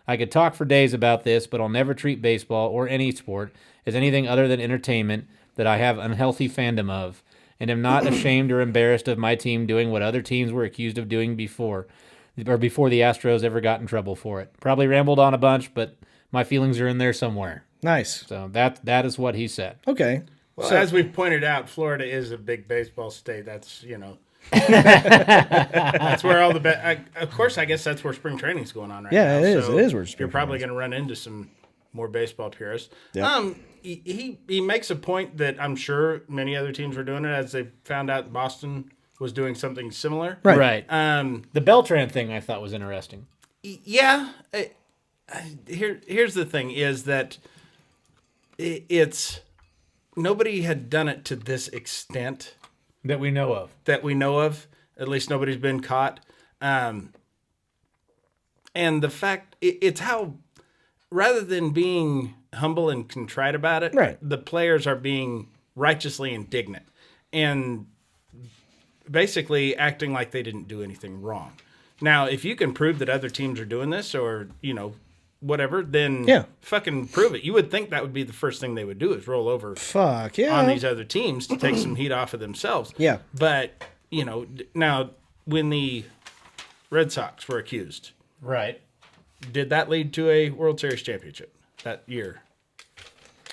I could talk for days about this, but I'll never treat baseball or any sport as anything other than entertainment that I have unhealthy fandom of, and am not ashamed or embarrassed of my team doing what other teams were accused of doing before the Astros ever got in trouble for it. Probably rambled on a bunch, but my feelings are in there somewhere. Nice. So that is what he said. Okay. Well, So- as we've pointed out, Florida is a big baseball state. That's, that's where all the of course, I guess that's where spring training's going on right now. Yeah, it is. So It is where spring you're probably training going to run into some more baseball purists. Yeah. He makes a point that I'm sure many other teams were doing it as they found out Boston was doing something similar. Right. The Beltran thing I thought was interesting. Yeah. Here's the thing is that it's nobody had done it to this extent That we know of. At least nobody's been caught. And the fact it's how rather than being humble and contrite about it, right, the players are being righteously indignant and basically acting like they didn't do anything wrong. Now, if you can prove that other teams are doing this or, whatever, then fucking prove it. You would think that would be the first thing they would do is roll over on these other teams to take some heat off of themselves. Yeah. But, now when the Red Sox were accused, right, did that lead to a World Series championship that year?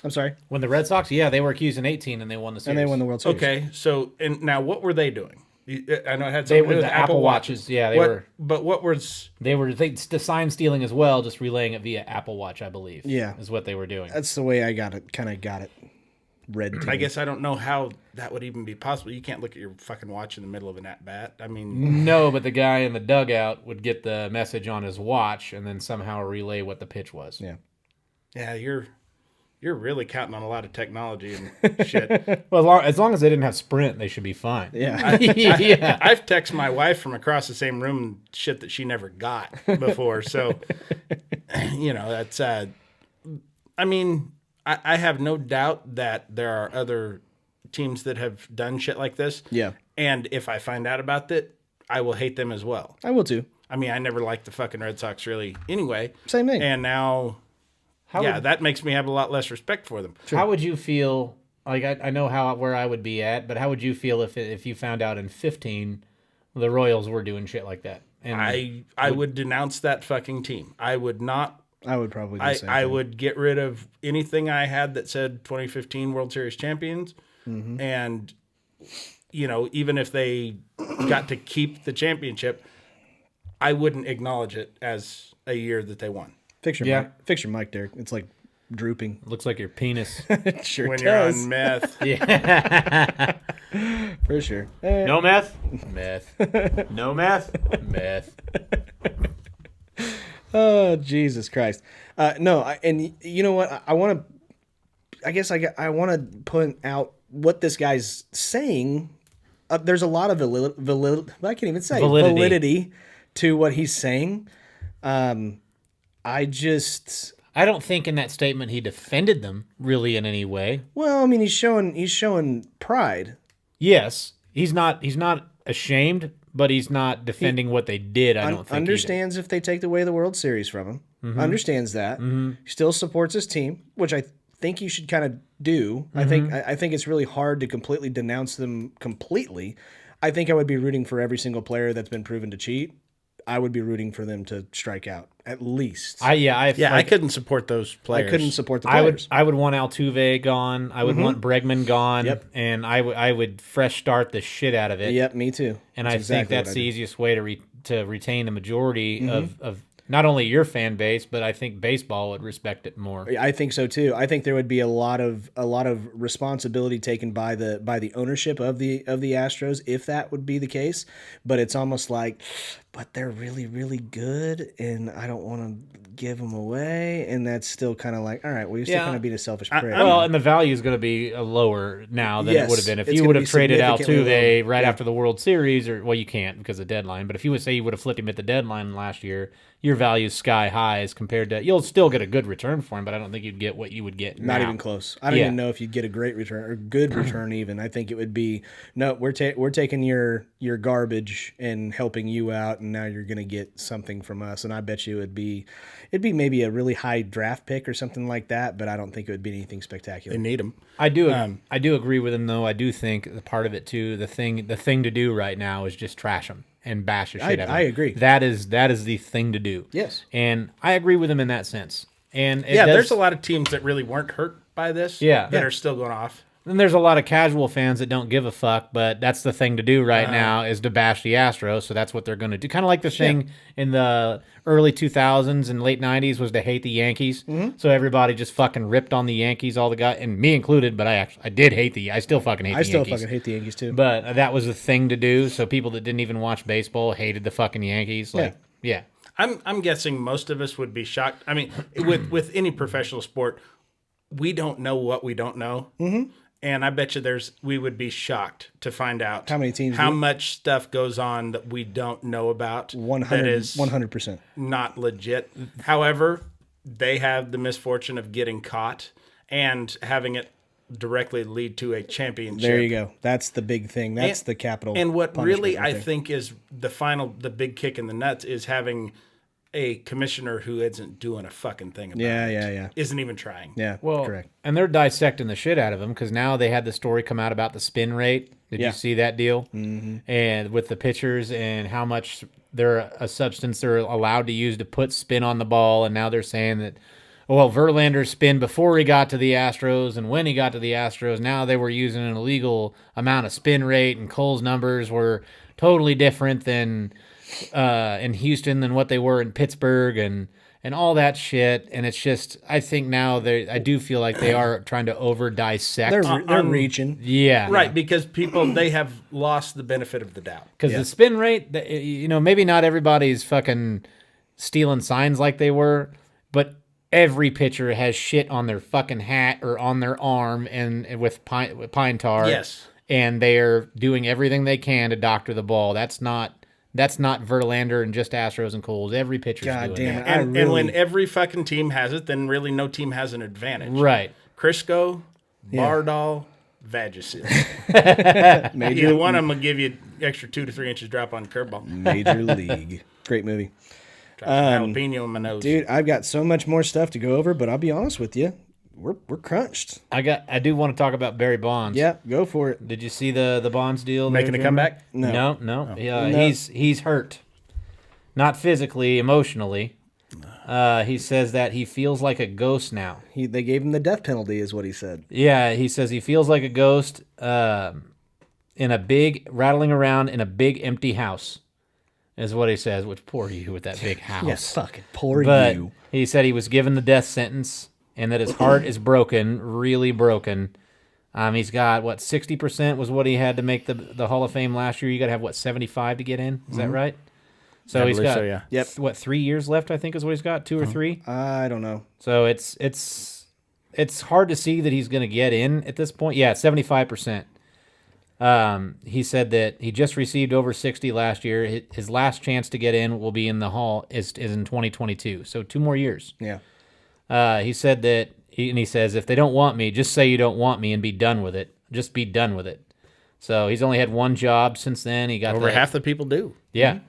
I'm sorry? When the Red Sox, yeah, they were accused in 18 and they won the series. And they won the World Series. Okay, so and now what were they doing? I know it had They something to were do with the Apple Watches. Yeah, they were. But what was... They were the sign stealing as well, just relaying it via Apple Watch, I believe. Yeah. Is what they were doing. That's the way I got it read to I me. guess I don't know how that would even be possible. You can't look at your fucking watch in the middle of an at-bat. I mean... No, but the guy in the dugout would get the message on his watch and then somehow relay what the pitch was. Yeah. Yeah, you're really counting on a lot of technology and shit. Well, as long as they didn't have Sprint, they should be fine. Yeah. Yeah. I've texted my wife from across the same room shit that she never got before. So, that's... I mean, I have no doubt that there are other teams that have done shit like this. Yeah. And if I find out about it, I will hate them as well. I will too. I mean, I never liked the fucking Red Sox really anyway. Same thing. And now... that makes me have a lot less respect for them. How would you feel? Like I know where I would be at, but how would you feel if you found out in 15 the Royals were doing shit like that? And I would denounce that fucking team. I would not. I would probably do the same I thing. would get rid of anything I had that said 2015 World Series champions, and even if they got to keep the championship, I wouldn't acknowledge it as a year that they won. Fix your mic, Derek. It's like drooping. looks like your penis. It sure When does. you're on meth. Yeah. For sure. No meth? Meth. No meth? Meth. Oh, Jesus Christ. And you know what? I want to point out what this guy's saying. There's a lot of validity to what he's saying. I don't think in that statement he defended them really in any way. Well, I mean, he's showing pride. Yes, he's not ashamed, but he's not defending what they did. I don't think understands if they take away the World Series from him. Mm-hmm. Understands that. Mm-hmm. Still supports his team, which I think you should kind of do. Mm-hmm. I think it's really hard to completely denounce them completely. I think I would be rooting for every single player that's been proven to cheat. I would be rooting for them to strike out at least. I couldn't support those players. I couldn't support the players. I would want Altuve gone. I would want Bregman gone. Yep. And I would fresh start the shit out of it. Yep, me too. And I think that's the easiest way to retain the majority of not only your fan base, but I think baseball would respect it more. I think so too. I think there would be a lot of responsibility taken by the ownership of the Astros if that would be the case. But it's almost like, but they're really, really good, and I don't want to give them away. And that's still kind of like, all right, well, you're still kind of being a selfish prick. Well, and the value is going to be lower now than it would have been if it's you would have gonna be traded significantly Altuve right after the World Series, or well, you can't because of the deadline. But if you would say you would have flipped him at the deadline last year, your value's sky high as compared to you'll still get a good return for him, but I don't think you'd get what you would get now. Not even close. I don't even know if you'd get a great return or good return even. I think it would be we're taking your garbage and helping you out, and now you're going to get something from us. And I bet you it'd be maybe a really high draft pick or something like that, but I don't think it would be anything spectacular. They need him. I do agree with him though. I do think the part of it too, the thing to do right now is just trash him and bash the shit out of him. I agree. That is the thing to do. Yes. And I agree with him in that sense. And there's a lot of teams that really weren't hurt by this. Yeah. That are still going off. then there's a lot of casual fans that don't give a fuck, but that's the thing to do right now is to bash the Astros. So that's what they're going to do. Kind of like the thing in the early 2000s and late 90s was to hate the Yankees. Mm-hmm. So everybody just fucking ripped on the Yankees, all the guys, and me included. But I did hate I still fucking hate the Yankees. I still fucking hate the Yankees too. But that was the thing to do. So people that didn't even watch baseball hated the fucking Yankees. Like, yeah. I'm guessing most of us would be shocked. I mean, with any professional sport, we don't know what we don't know. Mm-hmm. And I bet you we would be shocked to find out how many teams, how much stuff goes on that we don't know about. 100%. Not legit. However, they have the misfortune of getting caught and having it directly lead to a championship. There you go. That's the big thing. That's the capital. And what really I think is the big kick in the nuts is having a commissioner who isn't doing a fucking thing about it. Yeah. Isn't even trying. Yeah, well, correct. And they're dissecting the shit out of him because now they had the story come out about the spin rate. Did you see that deal? Mm-hmm. And with the pitchers and how much a substance they're allowed to use to put spin on the ball. And now they're saying that, well, Verlander spin before he got to the Astros and when he got to the Astros, now they were using an illegal amount of spin rate, and Cole's numbers were totally different than in Houston than what they were in Pittsburgh and all that shit. And it's just, I think now I do feel like they are trying to over dissect. They're reaching. Yeah. Right, because they have lost the benefit of the doubt. Because the spin rate, maybe not everybody's fucking stealing signs like they were, but every pitcher has shit on their fucking hat or on their arm and with pine tar. Yes. And they're doing everything they can to doctor the ball. That's not Verlander and just Astros and Coles. Every pitcher's doing that. And when every fucking team has it, then really no team has an advantage. Right. Crisco, Bardol, Vagisil. Either one of them will give you extra 2 to 3 inches drop on the curveball. Major League. Great movie. Jalapeno in my nose. Dude, I've got so much more stuff to go over, but I'll be honest with you. We're crunched. I do want to talk about Barry Bonds. Yeah, go for it. Did you see the Bonds deal? Making a comeback? No. He's hurt. Not physically, emotionally. He says that he feels like a ghost now. They gave him the death penalty, is what he said. Yeah, he says he feels like a ghost rattling around in a big empty house, is what he says, which poor you with that big house. Yes, fucking poor but you. He said he was given the death sentence and that his heart is broken, really broken. He's got, 60% was what he had to make the Hall of Fame last year. You got to have, 75 to get in? Is that right? So he's got, 3 years left, I think is what he's got, 2 or 3? I don't know. So it's hard to see that he's going to get in at this point. Yeah, 75%. He said that he just received over 60 last year. His last chance to get in will be in the Hall is in 2022. So 2 more years. Yeah. He said that, he says, if they don't want me, just say you don't want me and be done with it. Just be done with it. So he's only had 1 job since then. He got over half the people do. Yeah.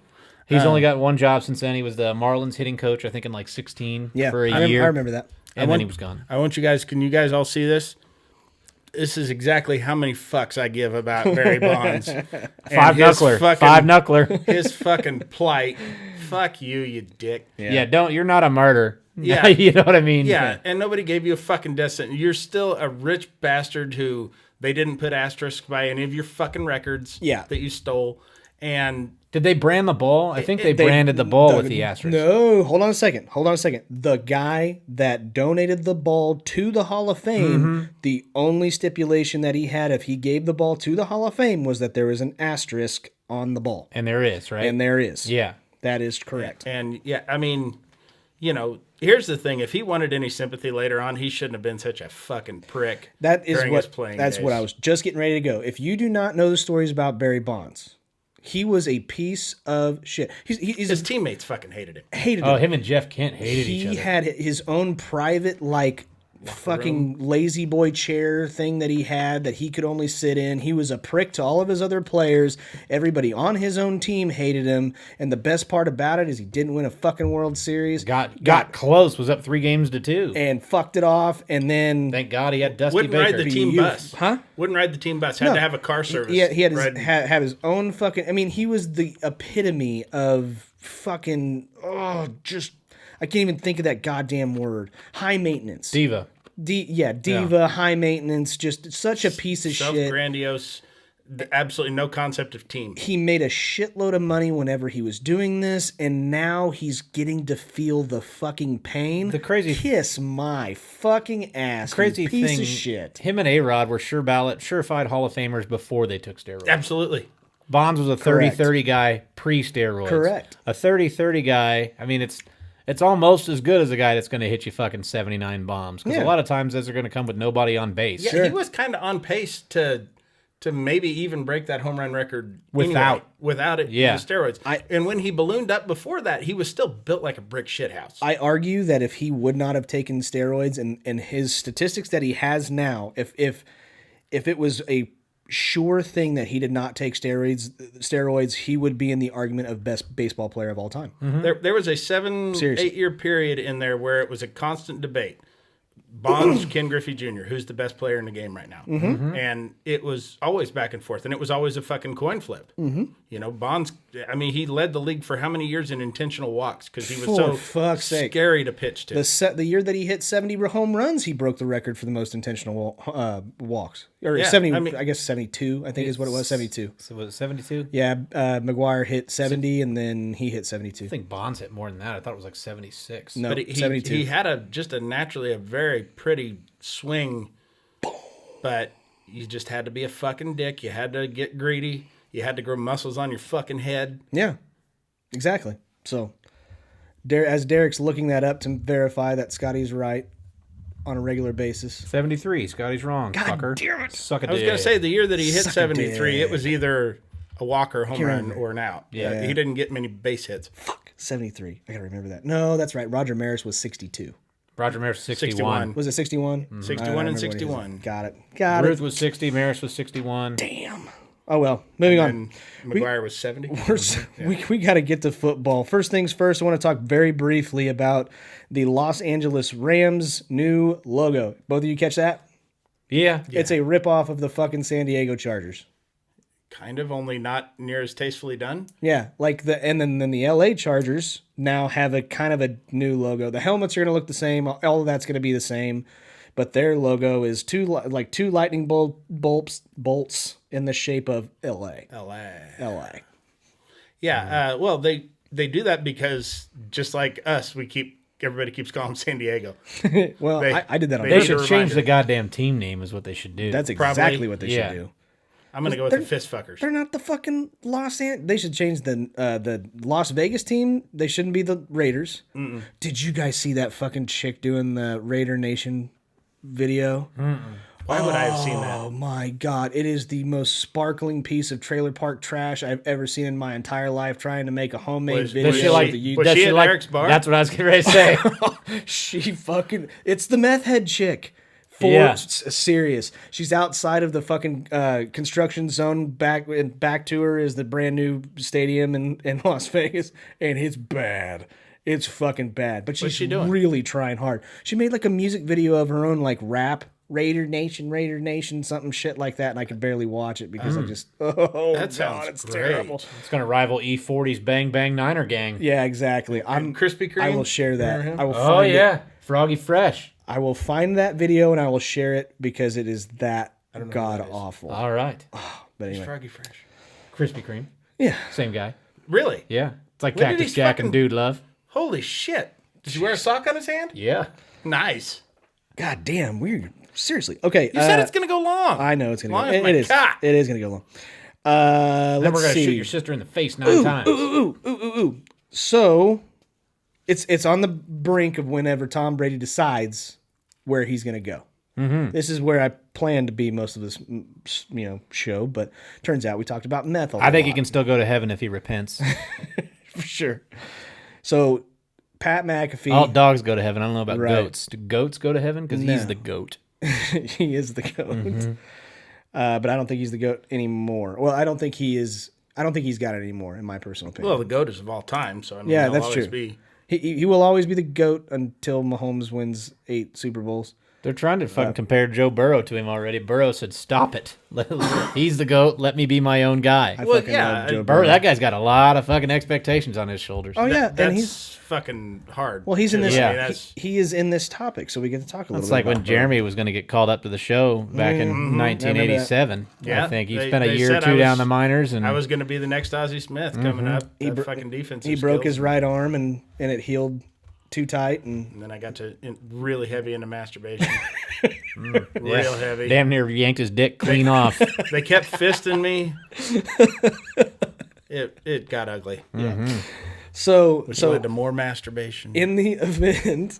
He's only got 1 job since then. He was the Marlins hitting coach, I think, in 16 for a year. I remember that. And then he was gone. Can you guys all see this? This is exactly how many fucks I give about Barry Bonds. 5-knuckler. His fucking plight. Fuck you dick. Yeah, you're not a martyr. Yeah. You know what I mean? Yeah, and nobody gave you a fucking death sentence. You're still a rich bastard who they didn't put asterisk by any of your fucking records that you stole. And did they brand the ball? I think they branded the ball with the asterisk. No, hold on a second. The guy that donated the ball to the Hall of Fame, the only stipulation that he had if he gave the ball to the Hall of Fame was that there was an asterisk on the ball. And there is, right? And there is. Yeah. That is correct. And I mean, here's the thing. If he wanted any sympathy later on, he shouldn't have been such a fucking prick during his playing days. What I was just getting ready to go. If you do not know the stories about Barry Bonds, he was a piece of shit. His teammates fucking hated him. Him and Jeff Kent hated each other. He had his own private, fucking lazy boy chair thing that he had that he could only sit in. He was a prick to all of his other players. Everybody on his own team hated him. And the best part about it is he didn't win a fucking World Series. Got close. Was up 3-2 and fucked it off. And then thank God he had Dusty Wouldn't Baker. ride the team bus. Huh? Wouldn't ride the team bus. Had to have a car service. Yeah, he had have his own fucking. I mean, he was the epitome of fucking. I can't even think of that goddamn word. High maintenance. Diva. diva, high maintenance, just such a piece of shit. Self-grandiose, absolutely no concept of team. He made a shitload of money whenever he was doing this, and now he's getting to feel the fucking pain. The crazy kiss my fucking ass. Crazy you piece thing, of shit. Him and A-Rod were surefire Hall of Famers before they took steroids. Absolutely. Bonds was a Correct. 30-30 guy pre-steroids. Correct. A 30-30 guy, I mean, it's almost as good as a guy that's going to hit you fucking 79 bombs. Because a lot of times those are going to come with nobody on base. Yeah, he was kind of on pace to maybe even break that home run record without it. Yeah. The steroids. And when he ballooned up before that, he was still built like a brick shithouse. I argue that if he would not have taken steroids and his statistics that he has now, if it was a sure thing that he did not take steroids, he would be in the argument of best baseball player of all time. Mm-hmm. There was a 8-year period in there where it was a constant debate. Bonds, Ken Griffey Jr., who's the best player in the game right now. And it was always back and forth, and it was always a fucking coin flip. You know, Bonds, I mean, he led the league for how many years in intentional walks because he was scary to pitch to. The year that he hit 70 home runs, he broke the record for the most intentional walks. Or 70, I guess 72, I think is what it was, 72. So was it 72? Yeah, McGuire hit 70, and then he hit 72. I think Bonds hit more than that. I thought it was like 76. No, But 72. he had just naturally a very pretty swing, but you just had to be a fucking dick. You had to get greedy. You had to grow muscles on your fucking head. Yeah, exactly. So, as Derek's looking that up to verify that Scotty's right on a regular basis. 73. Scotty's wrong, fucker. Damn it. Suck a I was going to say the year that he hit Suck a 73, dick. it was either a walk or a home run or an out. Yeah. He didn't get many base hits. Fuck, 73. I got to remember that. No, that's right. Roger Maris was 62. Roger Maris was 61. Was it 61? 61 and 61. Got it. Ruth was 60. Maris was 61. Damn. Oh, well. Moving on. And McGuire was 70. We got to get to football. First things first, I want to talk very briefly about the Los Angeles Rams' new logo. Both of you catch that? Yeah. It's a ripoff of the fucking San Diego Chargers. Kind of, only not near as tastefully done. Yeah, and then the LA Chargers now have a kind of a new logo. The helmets are going to look the same. All of that's going to be the same, but their logo is two lightning bolts in the shape of LA. LA. Yeah. Well, they do that because just like us, everybody keeps calling them San Diego. Well, I did that on They purpose. should change the goddamn team name is what they should do. That's exactly Probably, what they yeah. should do. I'm going to go with the fist fuckers. They're not the fucking They should change the Las Vegas team. They shouldn't be the Raiders. Mm-mm. Did you guys see that fucking chick doing the Raider Nation video? Why would I have seen that? Oh my god! It is the most sparkling piece of trailer park trash I've ever seen in my entire life. Trying to make a homemade video. Was she at Eric's bar? That's what I was getting ready to say. She fucking. It's the methhead chick. Serious. She's outside of the fucking construction zone. Back to her is the brand new stadium in Las Vegas, and it's bad. It's fucking bad. But she's really trying hard. She made like a music video of her own like rap. Raider Nation, something shit like that, and I could barely watch it because I just that sounds it's great. terrible. It's going to rival E40's Bang Bang Niner Gang. Yeah, exactly. I'm Krispy Kreme. I will share that. I will Oh, find yeah. it. Froggy Fresh. I will find that video and I will share it because it is that god awful. All right. But anyway, Froggy Fresh. Krispy Kreme. yeah. Same guy. Really? Yeah. It's like When did Cactus he Jack fucking- and Dude Love. Holy shit. Did he wear a sock on his hand? Yeah. Nice. God damn, weird. Seriously. Okay. You said it's going to go long. I know it's gonna Long go. as my It is. cock. It is gonna go long. Then Let's we're going to see. shoot your sister in the face 9 times. So, it's on the brink of whenever Tom Brady decides where he's going to go. Mm-hmm. This is where I plan to be most of this, show. But turns out we talked about meth a lot. I think he can still go to heaven if he repents. for sure. So, Pat McAfee, All dogs go to heaven. I don't know about Right. goats. Do goats go to heaven? Because he's No. the goat. he is the goat. Mm-hmm. But I don't think he's the goat anymore. Well, I don't think he is. I don't think he's got it anymore, in my personal opinion. Well, the GOAT is of all time, so I mean, Yeah, he'll that's always true. be. He will always be the GOAT until Mahomes wins 8 Super Bowls. They're trying to fucking compare Joe Burrow to him already. Burrow said, "Stop it. He's the GOAT. Let me be my own guy." Well, fucking yeah, love Joe Burrow, that guy's got a lot of fucking expectations on his shoulders. Oh yeah, That's and he's fucking hard. well, he's in too. this. Yeah. I mean, that's- He is in this topic, so we get to talk a little It's bit. like when about Burrow. Jeremy was going to get called up to the show back in 1987. Yeah, I think he they- spent a they year or said two I down was- the minors, and I was going to be the next Ozzie Smith coming up. That fucking defense. He broke his right arm and it healed too tight, and And then I got to really heavy into masturbation. Real yeah, heavy. damn near yanked his dick clean off. They kept fisting me. It got ugly. so Which so led to more masturbation. in the event,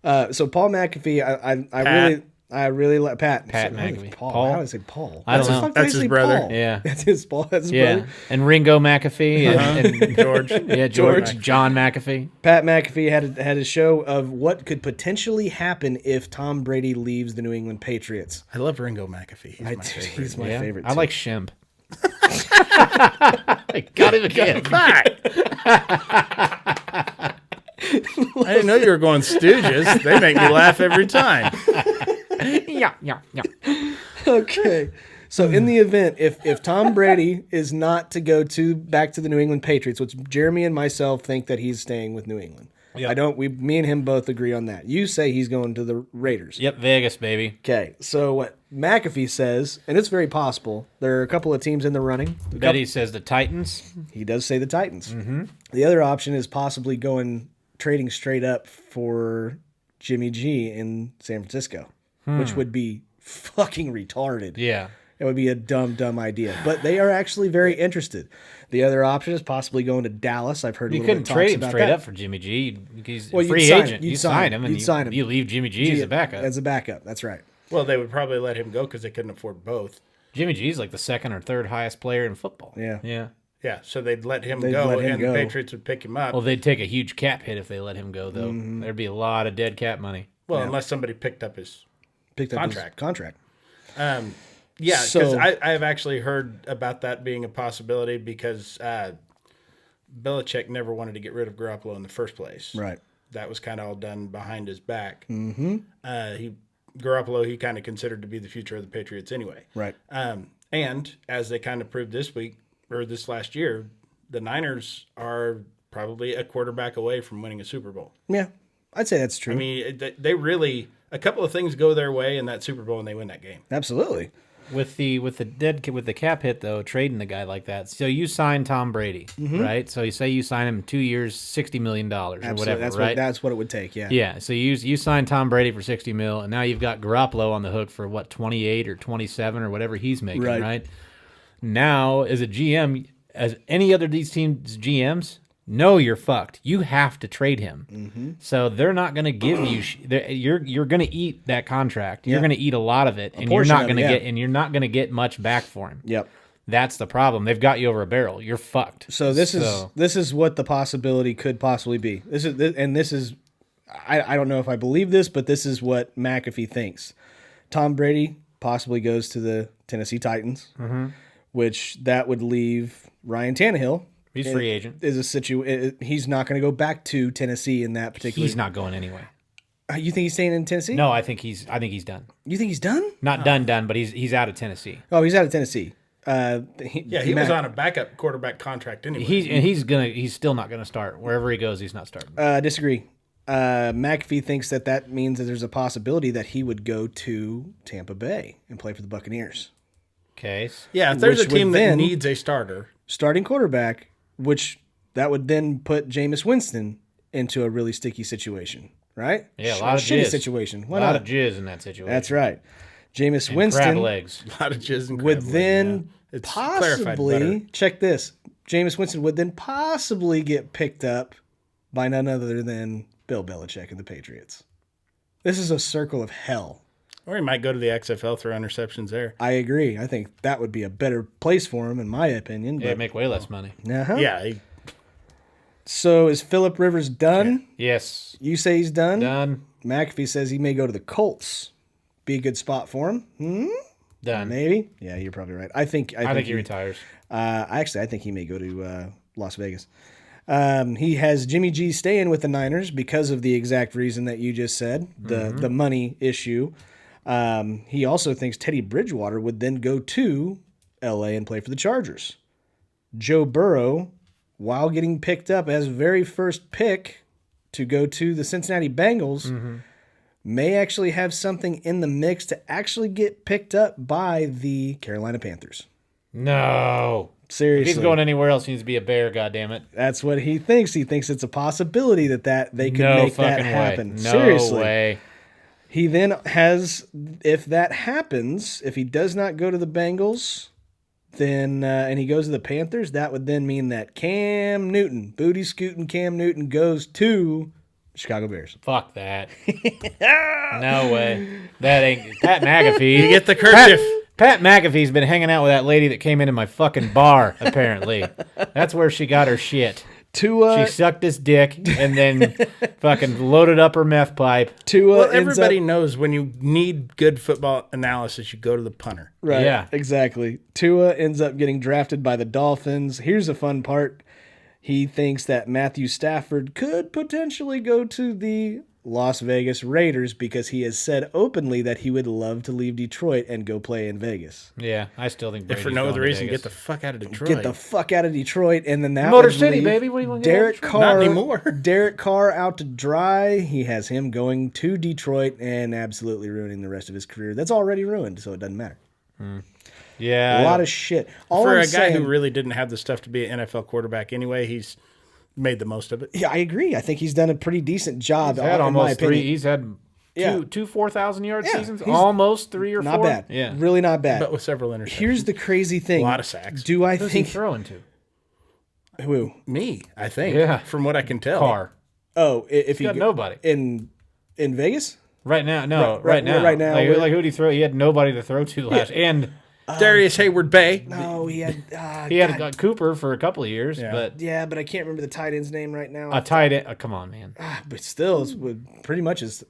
so Paul McAfee, I really like Pat. Pat I think McAfee. Paul. Paul? How did I say Paul? I don't know. That's his brother. Paul? Yeah. That's his Paul. That's his Yeah, brother. and Ringo McAfee and George. yeah, George. John McAfee. Pat McAfee had a show of what could potentially happen if Tom Brady leaves the New England Patriots. I love Ringo McAfee. He's my favorite. He's my Yeah, favorite. I too. like Shemp. I got him again. I didn't know you were going Stooges. They make me laugh every time. Yeah. Okay. So in the event, if Tom Brady is not to go back to the New England Patriots, which Jeremy and myself think that he's staying with New England. Yep. Me and him both agree on that. You say he's going to the Raiders. Yep, Vegas, baby. Okay. So what McAfee says, and it's very possible, there are a couple of teams in the running. Betty says the Titans. He does say the Titans. Mm-hmm. The other option is possibly trading straight up for Jimmy G in San Francisco, which would be fucking retarded. Yeah. It would be a dumb idea. But they are actually very interested. The other option is possibly going to Dallas. I've heard a You little couldn't bit of trade talks him about straight that. up for Jimmy G. He's Well, a free you'd sign- agent. you'd You sign sign him. him, and You'd sign him. you leave Jimmy G as a backup. As a backup, that's right. Well, they would probably let him go because they couldn't afford both. Jimmy G's like the second or third highest player in football. Yeah. Yeah. Yeah, so they'd let him They'd go, let him and go. the Patriots would pick him up. Well, they'd take a huge cap hit if they let him go, though. There'd be a lot of dead cap money. Unless somebody picked up his Picked up Contract. his contract. Yeah, because So- I have actually heard about that being a possibility because Belichick never wanted to get rid of Garoppolo in the first place. Right. That was kind of all done behind his back. Mm-hmm. Garoppolo, he kind of considered to be the future of the Patriots anyway. Right. And as they kind of proved this week or this last year, the Niners are probably a quarterback away from winning a Super Bowl. Yeah. I'd say that's true. I mean, they really a couple of things go their way in that Super Bowl and they win that game. Absolutely. With the cap hit though, trading the guy like that. So you sign Tom Brady, right? So you say you sign him 2 years, $60 million or Absolutely. whatever, right? That's what it would take. Yeah. Yeah. So you sign Tom Brady for $60 million, and now you've got Garoppolo on the hook for what 28 or 27 or whatever he's making, right? Now, as a GM, as any other of these teams GMs, no, you're fucked. You have to trade him. So they're not going to give you. You're going to eat that contract. You're Yeah. going to eat a lot of it, and you're portion not of going it, to yeah. get. And you're not going to get much back for him. Yep. That's the problem. They've got you over a barrel. You're fucked. So this is what the possibility could possibly be. This is I don't know if I believe this, but this is what McAfee thinks. Tom Brady possibly goes to the Tennessee Titans, which that would leave Ryan Tannehill. He's free agent. He's not going to go back to Tennessee in that particular. He's not going anyway. You think he's staying in Tennessee? No, I think he's done. You think he's done? Not done, but he's out of Tennessee. Oh, he's out of Tennessee. He was on a backup quarterback contract anyway. He's still not gonna start wherever he goes. He's not starting. Disagree. McAfee thinks that means that there's a possibility that he would go to Tampa Bay and play for the Buccaneers. Okay. yeah, if there's a which would team that then- needs a starter, Starting quarterback, which that would then put Jameis Winston into a really sticky situation, right? Yeah, a lot of shitty jizz. situation. A Why lot not? of jizz in that situation. That's right. Jameis And crab Winston legs. a lot of jizz and would crab legs, then yeah. It's clarified better. possibly check this. Jameis Winston would then possibly get picked up by none other than Bill Belichick and the Patriots. This is a circle of hell. Or he might go to the XFL, throw interceptions there. I agree. I think that would be a better place for him, in my opinion. Yeah, But, make way less money. uh-huh. Yeah, So is Phillip Rivers done? Yes. You say he's done? Done. McAfee says he may go to the Colts. Be a good spot for him. Done. Maybe. Yeah, you're probably right. I think I think he retires. Actually, I think he may go to Las Vegas. He has Jimmy G staying with the Niners because of the exact reason that you just said, the money issue. He also thinks Teddy Bridgewater would then go to L.A. and play for the Chargers. Joe Burrow, while getting picked up as very first pick to go to the Cincinnati Bengals, may actually have something in the mix to actually get picked up by the Carolina Panthers. No. Seriously. If he's going anywhere else, he needs to be a Bear, goddammit. That's what he thinks. He thinks it's a possibility that they could make that happen. No Seriously. way. He then has, if that happens, if he does not go to the Bengals, then and he goes to the Panthers, that would then mean that Cam Newton, booty scooting Cam Newton, goes to Chicago Bears. Fuck that. No way. That ain't Pat McAfee. You get the kerchief. Pat McAfee's been hanging out with that lady that came into my fucking bar, apparently. That's where she got her shit. She sucked his dick and then fucking loaded up her meth pipe. Well, everybody knows when you need good football analysis, you go to the punter. Right, Yeah. exactly. Tua ends up getting drafted by the Dolphins. Here's the fun part. He thinks that Matthew Stafford could potentially go to the Las Vegas Raiders because he has said openly that he would love to leave Detroit and go play in Vegas. Yeah, I still think If Brady's for no going other to reason, Vegas. get the fuck out of Detroit. Get the fuck out of Detroit, and then that Motor would City, leave baby. What do you want to get Derek out of Carr, Not anymore. Derek Carr out to dry. He has him going to Detroit and absolutely ruining the rest of his career. That's already ruined, so it doesn't matter. Yeah. A lot of shit. All For I'm a guy saying, who really didn't have the stuff to be an NFL quarterback anyway, he's made the most of it. yeah, I agree. I think he's done a pretty decent job. He's had in my almost opinion. three. He's had two 4,000 yard Yeah, seasons. he's Almost 3 or 4. Not bad. Yeah. Really not bad. But with several interceptions. Here's the crazy thing. A lot of sacks. Do I Who's he think throwing to? who? Me, I think. Yeah. From what I can tell. Carr. Oh, if he got nobody. in Vegas? Right now, no, Right- right now. right now, Like, we're- who did he throw? He had nobody to throw to last. And Darius Hayward Bay. No, he had. he had got Cooper for a couple of years, Yeah. but Yeah, but I can't remember the tight end's name right now. a tight end. Come on, man. But still, it's pretty much his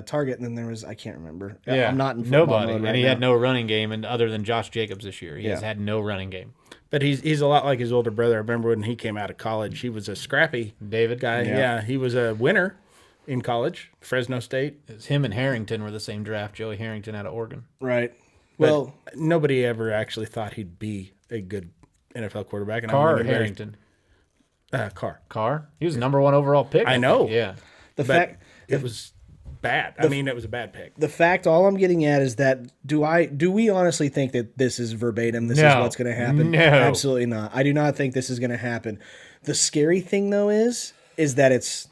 target. And then there was, I can't remember. Yeah, I'm not in football nobody, mode right and he now. had no running game, and other than Josh Jacobs this year, he has Yeah. had no running game. But he's a lot like his older brother. I remember when he came out of college, he was a scrappy David guy. Yeah. Yeah, he was a winner in college, Fresno State. It's him and Harrington were the same draft. Joey Harrington out of Oregon. Right. But Well, nobody ever actually thought he'd be a good NFL quarterback. And I Carr or remember Harrington? Carr. Carr. He was the number 1 overall pick. I know. think. Yeah. the But fact. it was bad. I mean, it was a bad pick. The fact, all I'm getting at is that do we honestly think that this is verbatim? This is No. what's going to happen? No. Absolutely not. I do not think this is going to happen. The scary thing though is that it's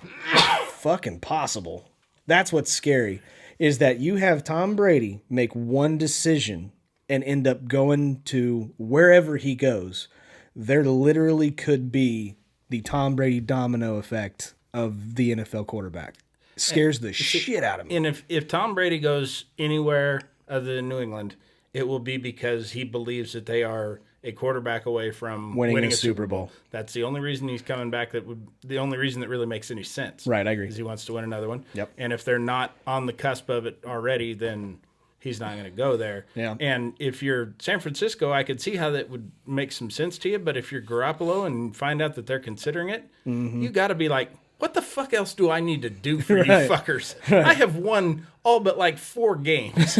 fucking possible. That's what's scary. Is that you have Tom Brady make one decision and end up going to wherever he goes. There literally could be the Tom Brady domino effect of the NFL quarterback. Scares the shit out of me. And if Tom Brady goes anywhere other than New England, it will be because he believes that they are a quarterback away from Winning a Super Bowl. That's the only reason he's coming back. The only reason that really makes any sense. Right, I agree. Is he wants to win another one. Yep. And if they're not on the cusp of it already, then he's not going to go there. Yeah. And if you're San Francisco, I could see how that would make some sense to you. But if you're Garoppolo and find out that they're considering it, you got to be like, what the fuck else do I need to do for you fuckers? I have won all but like 4 games.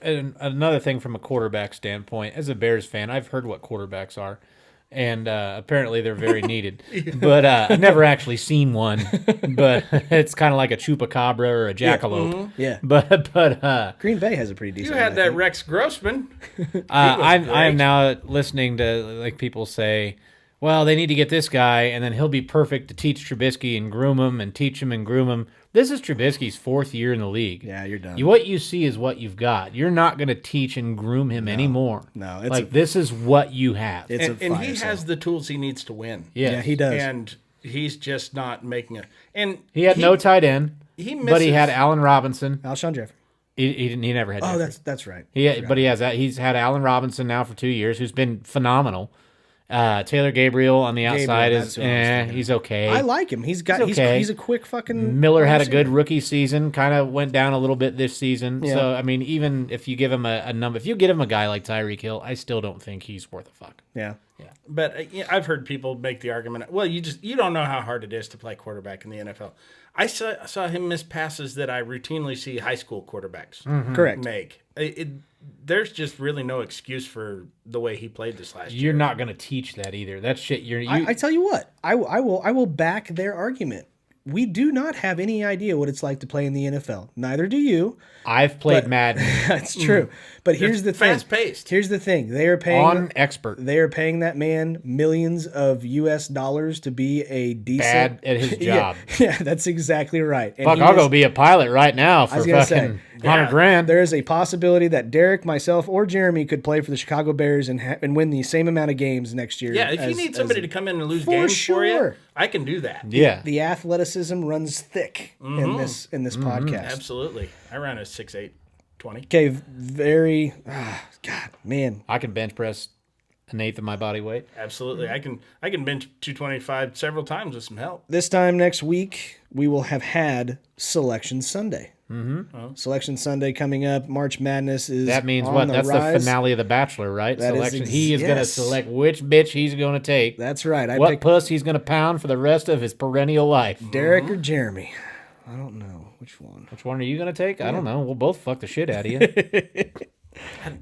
And another thing from a quarterback standpoint, as a Bears fan, I've heard what quarterbacks are, and apparently they're very needed. But I've never actually seen one. But it's kind of like a chupacabra or a jackalope. Yeah. But Green Bay has a pretty decent You had one, I that think. Rex Grossman. I am great. now listening to like people say, well, they need to get this guy, and then he'll be perfect to teach Trubisky and groom him and teach him and groom him. This is Trubisky's 4th year in the league. Yeah, you're done. What you see is what you've got. You're not going to teach and groom him anymore. No, it's like this is what you have. It's And a he fire has sale. the tools he needs to win. Yes. Yeah, he does. And he's just not making it. And He had no tight end, he but he misses- had Allen Robinson. Alshon Jeffrey. He didn't. He never had. Oh, Jeffrey. that's right. But he has that. He's had Allen Robinson now for 2 years, who's been phenomenal. Taylor Gabriel on the outside that's is who I was thinking. he's okay. I like him. He's okay. he's a quick fucking. Miller had a good rookie season, kind of went down a little bit this season. Yeah. So I mean, even if you give him a number, if you get him a guy like Tyreek Hill, I still don't think he's worth a fuck. Yeah. But I've heard people make the argument, well, you don't know how hard it is to play quarterback in the NFL. I saw him miss passes that I routinely see high school quarterbacks Correct. make. There's just really no excuse for the way he played this last year. You're not going to teach that either. That shit. I tell you what, I will back their argument. We do not have any idea what it's like to play in the NFL. Neither do you. I've played Madden. That's true. But here's the thing. Fast-paced. Here's the thing. They are paying On expert. They are paying that man millions of US dollars to be a decent Bad at his job. Yeah, that's exactly right. And Fuck, he I'll is- go be a pilot right now for was fucking gonna say, 100 grand. There is a possibility that Derek, myself, or Jeremy could play for the Chicago Bears and win the same amount of games next year. Yeah, if you need somebody to come in and lose For games for you, sure. I can do that. Yeah. The athleticism runs thick in this podcast. Absolutely. I ran a 6'8", 20. Okay, very God, man. I can bench press an eighth of my body weight. Absolutely. I can bench 225 several times with some help. This time next week, we will have had Selection Sunday. Selection Sunday coming up. March Madness is That means on what? the That's rise. the finale of The Bachelor, right? That is Selection. He is going to yes. select which bitch he's going to take. That's right. I What picked puss he's going to pound for the rest of his perennial life. Derek or Jeremy. I don't know which one. Which one are you going to take? I don't know. We'll both fuck the shit out of you.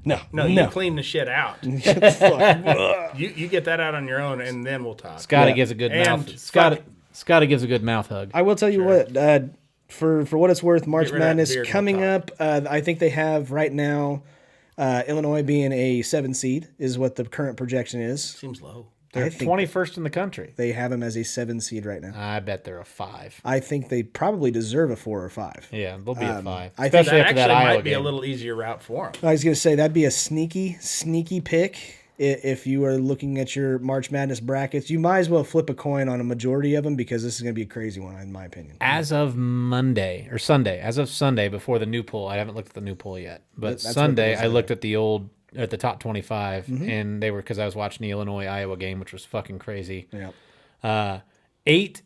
No, you clean the shit out. you get that out on your own, and then we'll talk. Scotty Yeah. gives a good And mouth. Scotty gives a good mouth hug. I will tell you what. For what it's worth, March Get rid of that Madness beard and coming we'll up. I think they have right now Illinois being a 7 seed is what the current projection is. Seems low. They're I think 21st in the country. they have them as a 7 seed right now. I bet they're a 5. I think they probably deserve a 4 or 5. Yeah, they'll be a 5. I think Especially That after that actually Iowa might be a game. little easier route for him. I was going to say that'd be a sneaky pick if you are looking at your March Madness brackets. You might as well flip a coin on a majority of them because this is going to be a crazy one, in my opinion. As of Sunday before the new poll, I haven't looked at the new poll yet, but That's Sunday what it I was looked at the top 25, and they were, because I was watching the Illinois-Iowa game, which was fucking crazy. Yeah. 8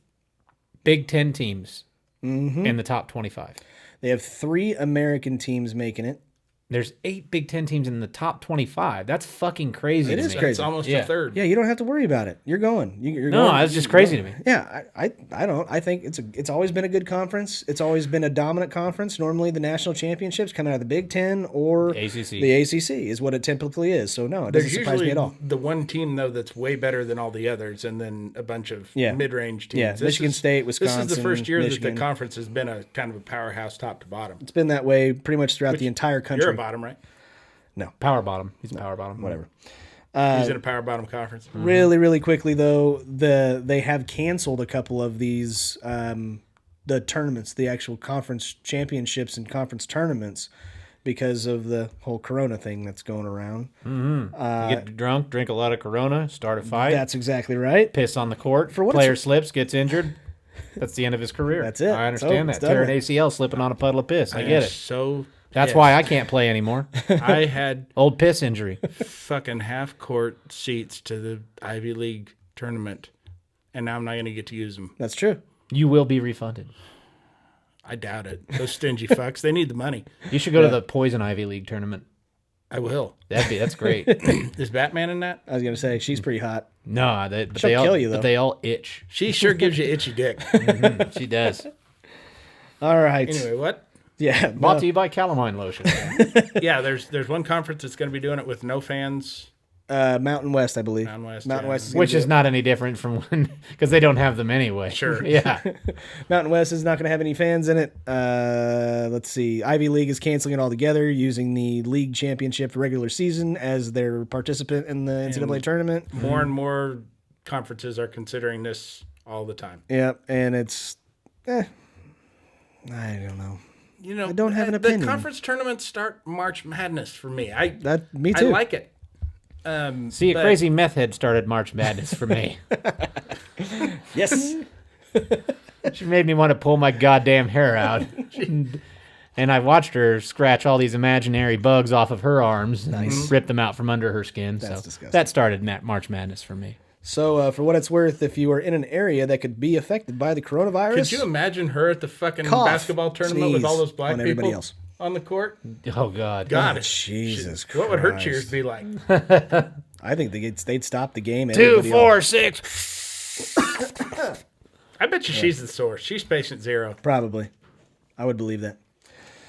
Big Ten teams in the top 25. They have 3 American teams making it. There's 8 Big Ten teams in the top 25. That's fucking crazy. It to is me. crazy. It's almost Yeah. a third. Yeah, you don't have to worry about it. You're going. You're No, going. that's just crazy to me. Yeah, I don't. I think it's always been a good conference. It's always been a dominant conference. Normally, the national championships come out of the Big Ten or ACC. The ACC is what it typically is. So no, it doesn't There's surprise me usually at all. the one team, though, that's way better than all the others, and then a bunch of Yeah. mid-range teams. Yeah, Michigan State, This Wisconsin, is the first year that Michigan. the conference has been a kind of a powerhouse top to bottom. It's been that way pretty much throughout the entire country. You're a bottom, right? Power bottom. He's a power bottom. Whatever. He's in a power bottom conference. Really quickly though, they have canceled a couple of these the tournaments, the actual conference championships and conference tournaments, because of the whole Corona thing that's going around. You get drunk, drink a lot of Corona, start a fight, That's exactly right. piss on the court, what player slips, gets injured. That's the end of his career. That's it. I understand It's that. over. Tear an ACL, slipping on a puddle of piss. I am get it. So That's pissed. why I can't play anymore. I had Old piss injury. fucking half-court seats to the Ivy League tournament, and now I'm not going to get to use them. That's true. You will be refunded. I doubt it. Those stingy fucks, they need the money. You should go to the Poison Ivy League tournament. I will. That's great. Is Batman in that? I was gonna say she's pretty hot. No, She'll kill you, though. But they all itch. She sure gives you itchy dick. She does. All right. Anyway, what? Yeah. Brought to you by Calamine Lotion. Yeah, there's one conference that's going to be doing it with no fans. Mountain West, I believe. Mountain West, Mountain yeah. West is gonna Which do is it. not any different from when, because they don't have them anyway. Sure. Yeah. Mountain West is not going to have any fans in it. Let's see. Ivy League is canceling it altogether, using the league championship regular season as their participant in the NCAA tournament. More and more conferences are considering this all the time. Yep, and it's, I don't know. You know, I don't have an the opinion. conference tournaments start March Madness for me. Me too. I like it. See, a but- crazy meth head started March Madness for me. Yes. She made me want to pull my goddamn hair out. And I watched her scratch all these imaginary bugs off of her arms and rip them out from under her skin. That's so disgusting. that started March Madness for me. So, for what it's worth, if you are in an area that could be affected by the coronavirus, Could you imagine her at the fucking Cough, basketball tournament with all sneeze those black on everybody people else. on the court? Oh, God. God, Jesus what would her Christ. cheers be like? I think they'd stop the game. 2, 4, 6. I bet you she's the source. She's patient zero. Probably. I would believe that.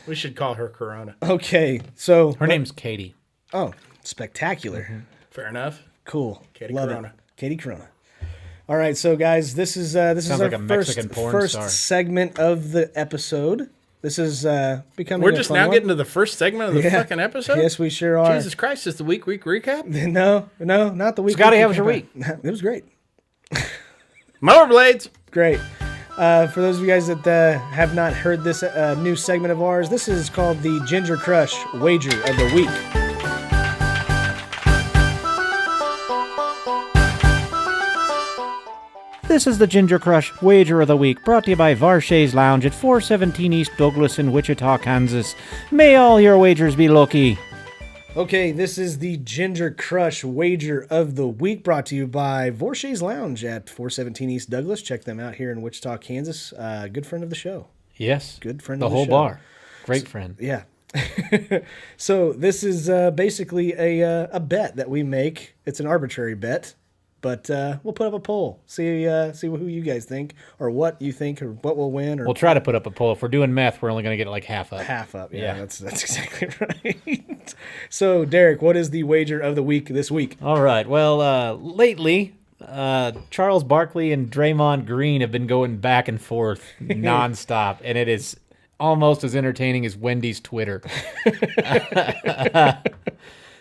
We should call her Corona. Okay, so Her name's Katie. oh, spectacular. Fair enough. Cool. Katie Love Corona. it. Katie Corona. All right, so guys, this is our like a Mexican porn first star. segment of the episode. This is becoming. We're a just fun now one. getting to the first segment of the Yeah. fucking episode? Yes, we sure are. Jesus Christ, is the week recap? No, not the week. Scotty, how was your week? It was great. Mower blades. Great. For those of you guys that have not heard this new segment of ours, this is called the Ginger Crush Wager of the Week. This is the Ginger Crush Wager of the Week, brought to you by Varshay's Lounge at 417 East Douglas in Wichita, Kansas. May all your wagers be lucky. Okay, this is the Ginger Crush Wager of the Week, brought to you by Vorshay's Lounge at 417 East Douglas. Check them out here in Wichita, Kansas. Good friend of the show. Yes. Good friend the of the whole show. bar. Great friend. Yeah. So this is basically a bet that we make. It's an arbitrary bet, but we'll put up a poll. See who you guys think, or what you think, or what will win, or We'll try to put up a poll. If we're doing math, we're only going to get like half up. half up. Yeah, Yeah. that's exactly right. So, Derek, what is the wager of the week this week? All right. Well, lately, Charles Barkley and Draymond Green have been going back and forth nonstop, and it is almost as entertaining as Wendy's Twitter.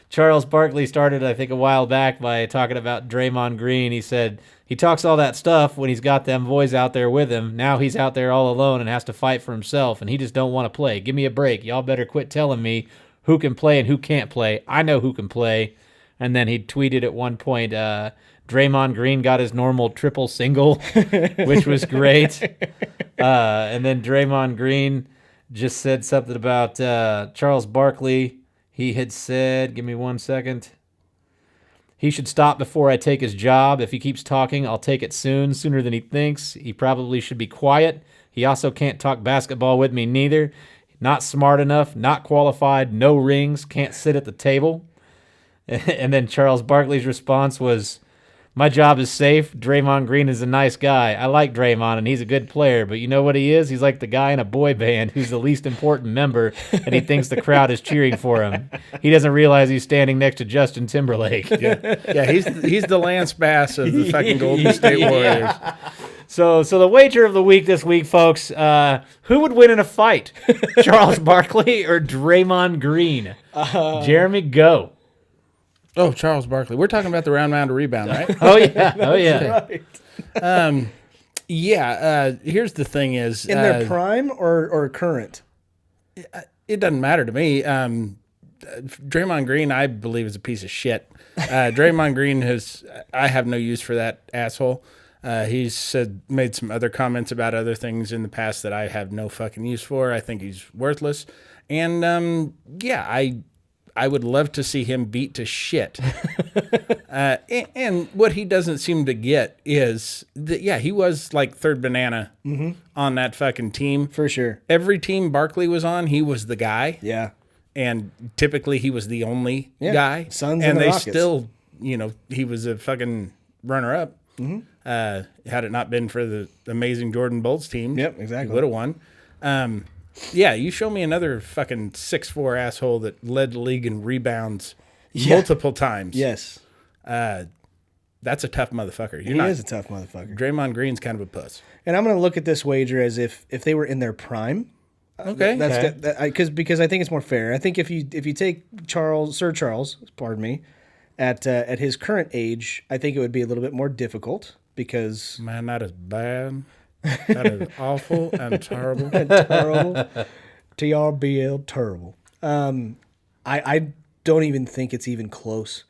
Charles Barkley started, I think, a while back by talking about Draymond Green. He said he talks all that stuff when he's got them boys out there with him. Now he's out there all alone and has to fight for himself, and he just don't want to play. Give me a break. Y'all better quit telling me who can play and who can't play. I know who can play. And then he tweeted at one point, Draymond Green got his normal triple single, which was great. And then Draymond Green just said something about Charles Barkley. He had said, give me 1 second. He should stop before I take his job. If he keeps talking, I'll take it soon, sooner than he thinks. He probably should be quiet. He also can't talk basketball with me neither. Not smart enough, not qualified, no rings, can't sit at the table. And then Charles Barkley's response was, my job is safe. Draymond Green is a nice guy. I like Draymond, and he's a good player. But you know what he is? He's like the guy in a boy band who's the least important member, and he thinks the crowd is cheering for him. He doesn't realize he's standing next to Justin Timberlake. Yeah, he's the Lance Bass of the fucking Golden State Warriors. So the wager of the week this week, folks, who would win in a fight? Charles Barkley or Draymond Green? Jeremy, go. Oh, Charles Barkley. We're talking about the round to rebound, right? Oh, yeah. Oh, yeah. Right. Here's the thing is... In their prime or current? It doesn't matter to me. Draymond Green, I believe, is a piece of shit. Draymond Green I have no use for that asshole. He's made some other comments about other things in the past that I have no fucking use for. I think he's worthless. And, I would love to see him beat to shit. And what he doesn't seem to get is that, he was like third banana on that fucking team. For sure. Every team Barkley was on, he was the guy. Yeah. And typically he was the only guy. Suns and and the they Rockets. still, he was a fucking runner-up. Had it not been for the amazing Jordan Bolts team. Yep, exactly. He would have won. You show me another fucking 6'4" asshole that led the league in rebounds multiple times. Yes. That's a tough motherfucker. He is a tough motherfucker. Draymond Green's kind of a puss. And I'm going to look at this wager as if they were in their prime. Okay. Because I think it's more fair. I think if you take Sir Charles, at his current age, I think it would be a little bit more difficult because Man, that is bad. That is awful and terrible. terrible, TRBL terrible. I don't even think it's even close.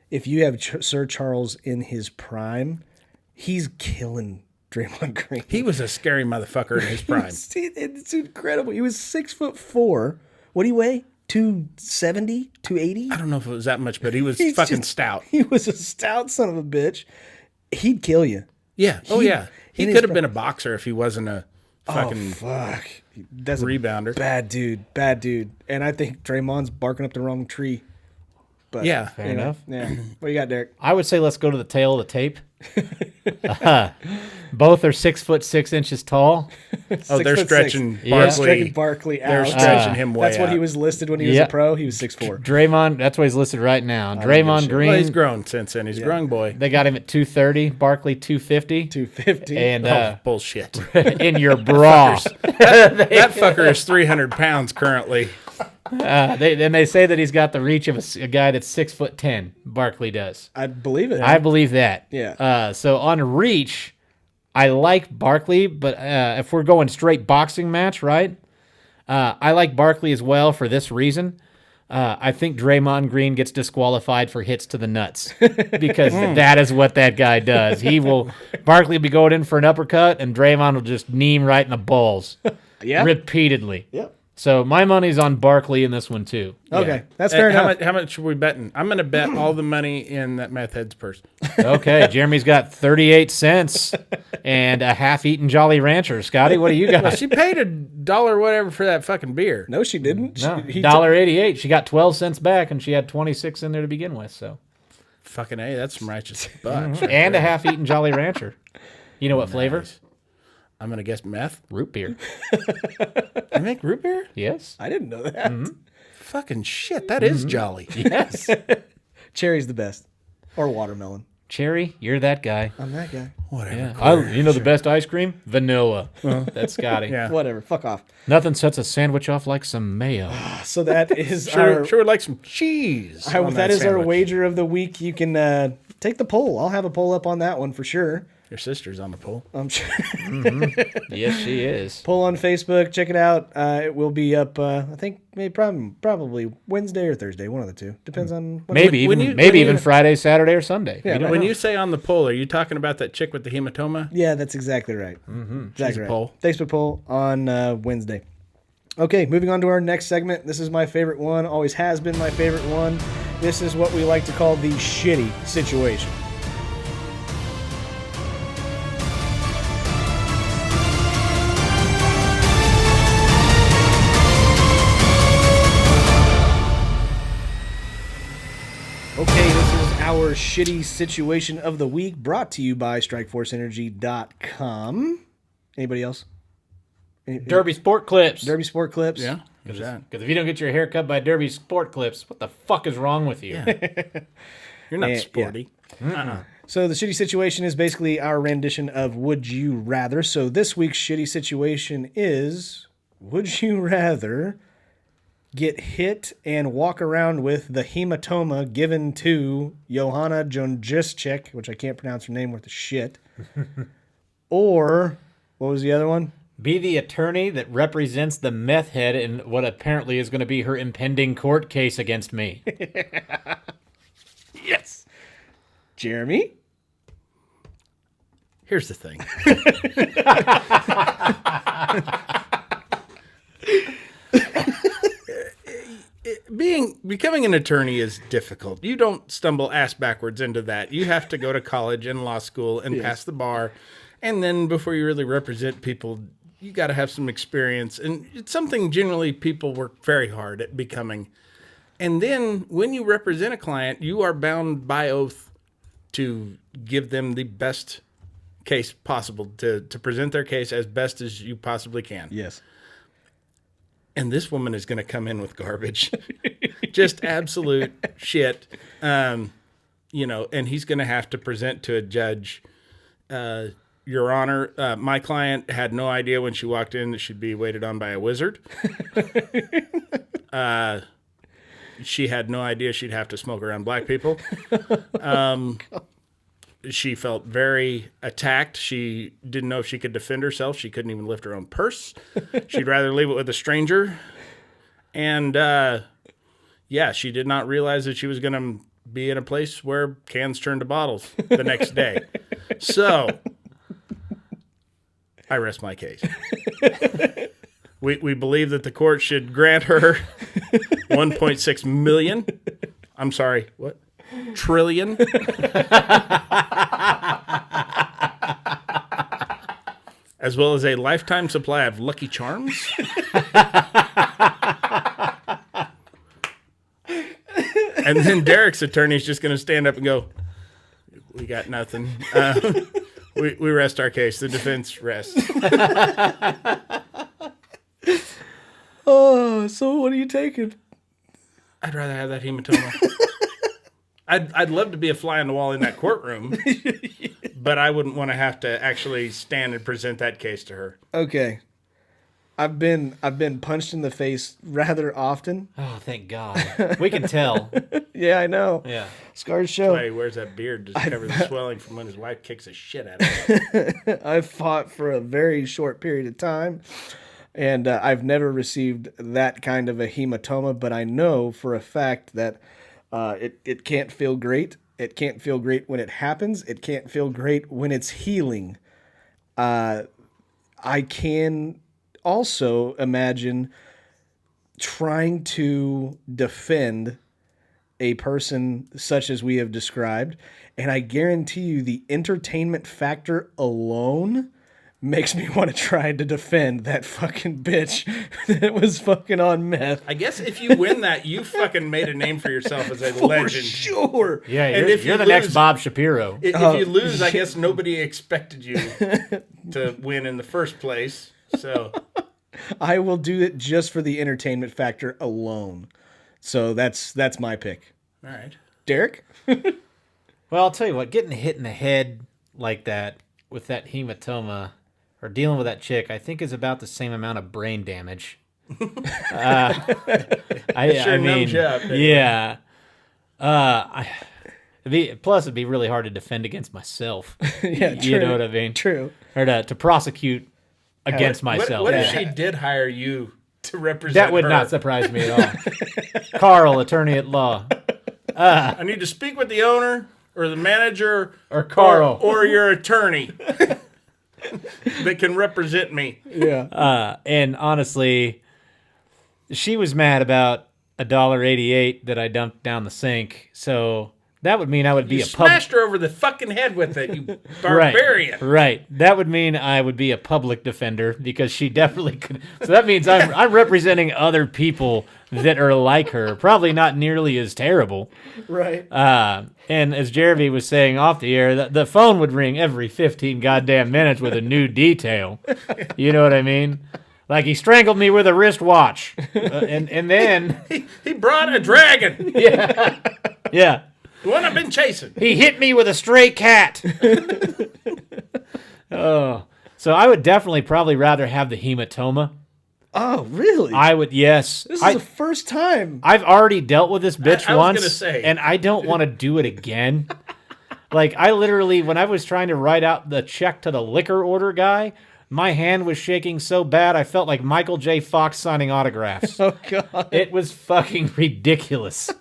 If you have Sir Charles in his prime, he's killing Draymond Green. He was a scary motherfucker in his prime. It's incredible. He was 6'4". What do you weigh? 270, 280? I don't know if it was that much, but he was He's fucking just- stout. He was a stout son of a bitch. He'd kill you. Yeah. He in his could have prime. been a boxer if he wasn't a fucking Fuck. That's a rebounder. bad dude. And I think Draymond's barking up the wrong tree. But Yeah. Fair enough. Yeah. What you got, Derek? I would say let's go to the tail of the tape. Both are 6'6" tall. Oh, they're 6'6". stretching Yeah. Barkley. Stretching Barkley out. They're stretching him way That's what he out. was listed when he was Yeah. a pro. He was 6'4". Draymond, that's what he's listed right now. Draymond Green, Well, he's grown since then. He's a growing boy. they got him at 230. Barkley 250. 250. And Oh, bullshit. in your bra. That fucker is 300 pounds currently. They say that he's got the reach of a guy that's 6'10". Barkley does. I believe it. I believe that. Yeah. So on reach, I like Barkley, but if we're going straight boxing match, right? I like Barkley as well for this reason. I think Draymond Green gets disqualified for hits to the nuts because that is what that guy does. Barkley will be going in for an uppercut, and Draymond will just knee him right in the balls Yeah. repeatedly. Yep. So my money's on Barkley in this one too. Okay. That's fair enough. How much are we betting? I'm going to bet all the money in that meth head's purse. Okay, Jeremy's got 38 cents and a half-eaten Jolly Rancher. Scotty, what do you got? She paid $1 whatever for that fucking beer. No, she didn't. No, He $1.88. She got 12 cents back, and she had 26 in there to begin with. So, Fucking A, that's some righteous bucks. and a half-eaten Jolly Rancher. You know what flavor? I'm going to guess meth. Root beer. I make root beer? Yes. I didn't know that. Fucking shit, that is jolly. Yes. Cherry's the best. Or watermelon. Cherry, you're that guy. I'm that guy. Whatever. Yeah. You know the best ice cream? Vanilla. That's Scotty. Yeah. Whatever. Fuck off. Nothing sets a sandwich off like some mayo. So that is Sure, our sure would like some cheese. on that is our sandwich. wager of the week. You can take the poll. I'll have a poll up on that one for sure. Your sister's on the poll. I'm sure. Yes, she is. Poll on Facebook. Check it out. It will be up. I think maybe probably Wednesday or Thursday. One of the two. Depends on what Maybe When even you- even Friday, Saturday, or Sunday. Yeah, We don't When know. you say on the poll, are you talking about that chick with the hematoma? Yeah, that's exactly right. Exactly She's a right. poll. Facebook poll on Wednesday. Okay, moving on to our next segment. This is my favorite one. Always has been my favorite one. This is what we like to call the shitty situation. Okay, this is our shitty situation of the week, brought to you by StrikeForceEnergy.com. Anybody else? Derby Sport Clips. Derby Sport Clips. Yeah. Who's that? Because if you don't get your hair cut by Derby Sport Clips, what the fuck is wrong with you? You're not Yeah. sporty. So the shitty situation is basically our rendition of Would You Rather. So this week's shitty situation is, would you rather get hit and walk around with the hematoma given to Joanna Jedrzejczyk, which I can't pronounce her name worth a shit, or what was the other one? Be the attorney that represents the meth head in what apparently is going to be her impending court case against me. Yes. Jeremy? Here's the thing. Becoming an attorney is difficult. You don't stumble ass backwards into that. You have to go to college and law school and pass the bar. And then before you really represent people, you got to have some experience. And it's something generally people work very hard at becoming. And then when you represent a client, you are bound by oath to give them the best case possible, to present their case as best as you possibly can. Yes. And this woman is going to come in with garbage, just absolute shit. And he's going to have to present to a judge, Your Honor, my client had no idea when she walked in that she'd be waited on by a wizard. She had no idea she'd have to smoke around black people. She felt very attacked. She didn't know if she could defend herself. She couldn't even lift her own purse. She'd rather leave it with a stranger. And, she did not realize that she was going to be in a place where cans turned to bottles the next day. So, I rest my case. We believe that the court should grant her 1.6 million. I'm sorry, what? Trillion. As well as a lifetime supply of Lucky Charms. And then Derek's attorney's just going to stand up and go, we got nothing. We rest our case. The defense rests. Oh, so what are you taking? I'd rather have that hematoma. I'd love to be a fly on the wall in that courtroom, but I wouldn't want to have to actually stand and present that case to her. Okay. I've been punched in the face rather often. Oh, thank God. We can tell. Yeah, I know. Yeah. Scars show. Why he wears that beard to cover the swelling from when his wife kicks the shit out of him. I've fought for a very short period of time, and I've never received that kind of a hematoma, but I know for a fact that it can't feel great. It can't feel great when it happens. It can't feel great when it's healing. I can also imagine trying to defend a person such as we have described, and I guarantee you the entertainment factor alone makes me want to try to defend that fucking bitch that was fucking on meth. I guess if you win that, you fucking made a name for yourself as a legend. Sure. Yeah, And you're, if you're you the lose- next Bob Shapiro. If you lose, I guess nobody expected you to win in the first place. So I will do it just for the entertainment factor alone. So that's my pick. all right. Derek? Well, I'll tell you what, getting hit in the head like that with that hematoma or dealing with that chick, I think is about the same amount of brain damage. I mean, numbs you up, doesn't it? yeah. It'd be really hard to defend against myself. Yeah, You know what I mean? True. Or to prosecute against myself. What if Yeah. she did hire you to represent That would her? not surprise me at all. Carl, attorney at law. I need to speak with the owner or the manager Or Carl. or your attorney that can represent me. Yeah. And honestly, she was mad about $1.88 that I dumped down the sink. So that would mean I would be You a public. smashed her over the fucking head with it, you barbarian. Right. That would mean I would be a public defender because she definitely could. So that means I'm representing other people that are like her, probably not nearly as terrible. Right. And as Jeremy was saying off the air, the phone would ring every 15 goddamn minutes with a new detail. You know what I mean? Like he strangled me with a wristwatch, and then He brought a dragon, yeah. the one I've been chasing. He hit me with a stray cat. Oh, so I would definitely probably rather have the hematoma. Oh, really? I would, yes. This is the first time. I've already dealt with this bitch I was once, gonna say. and I don't want to do it again. Like, I literally, when I was trying to write out the check to the liquor order guy, my hand was shaking so bad I felt like Michael J. Fox signing autographs. Oh, God. It was fucking ridiculous.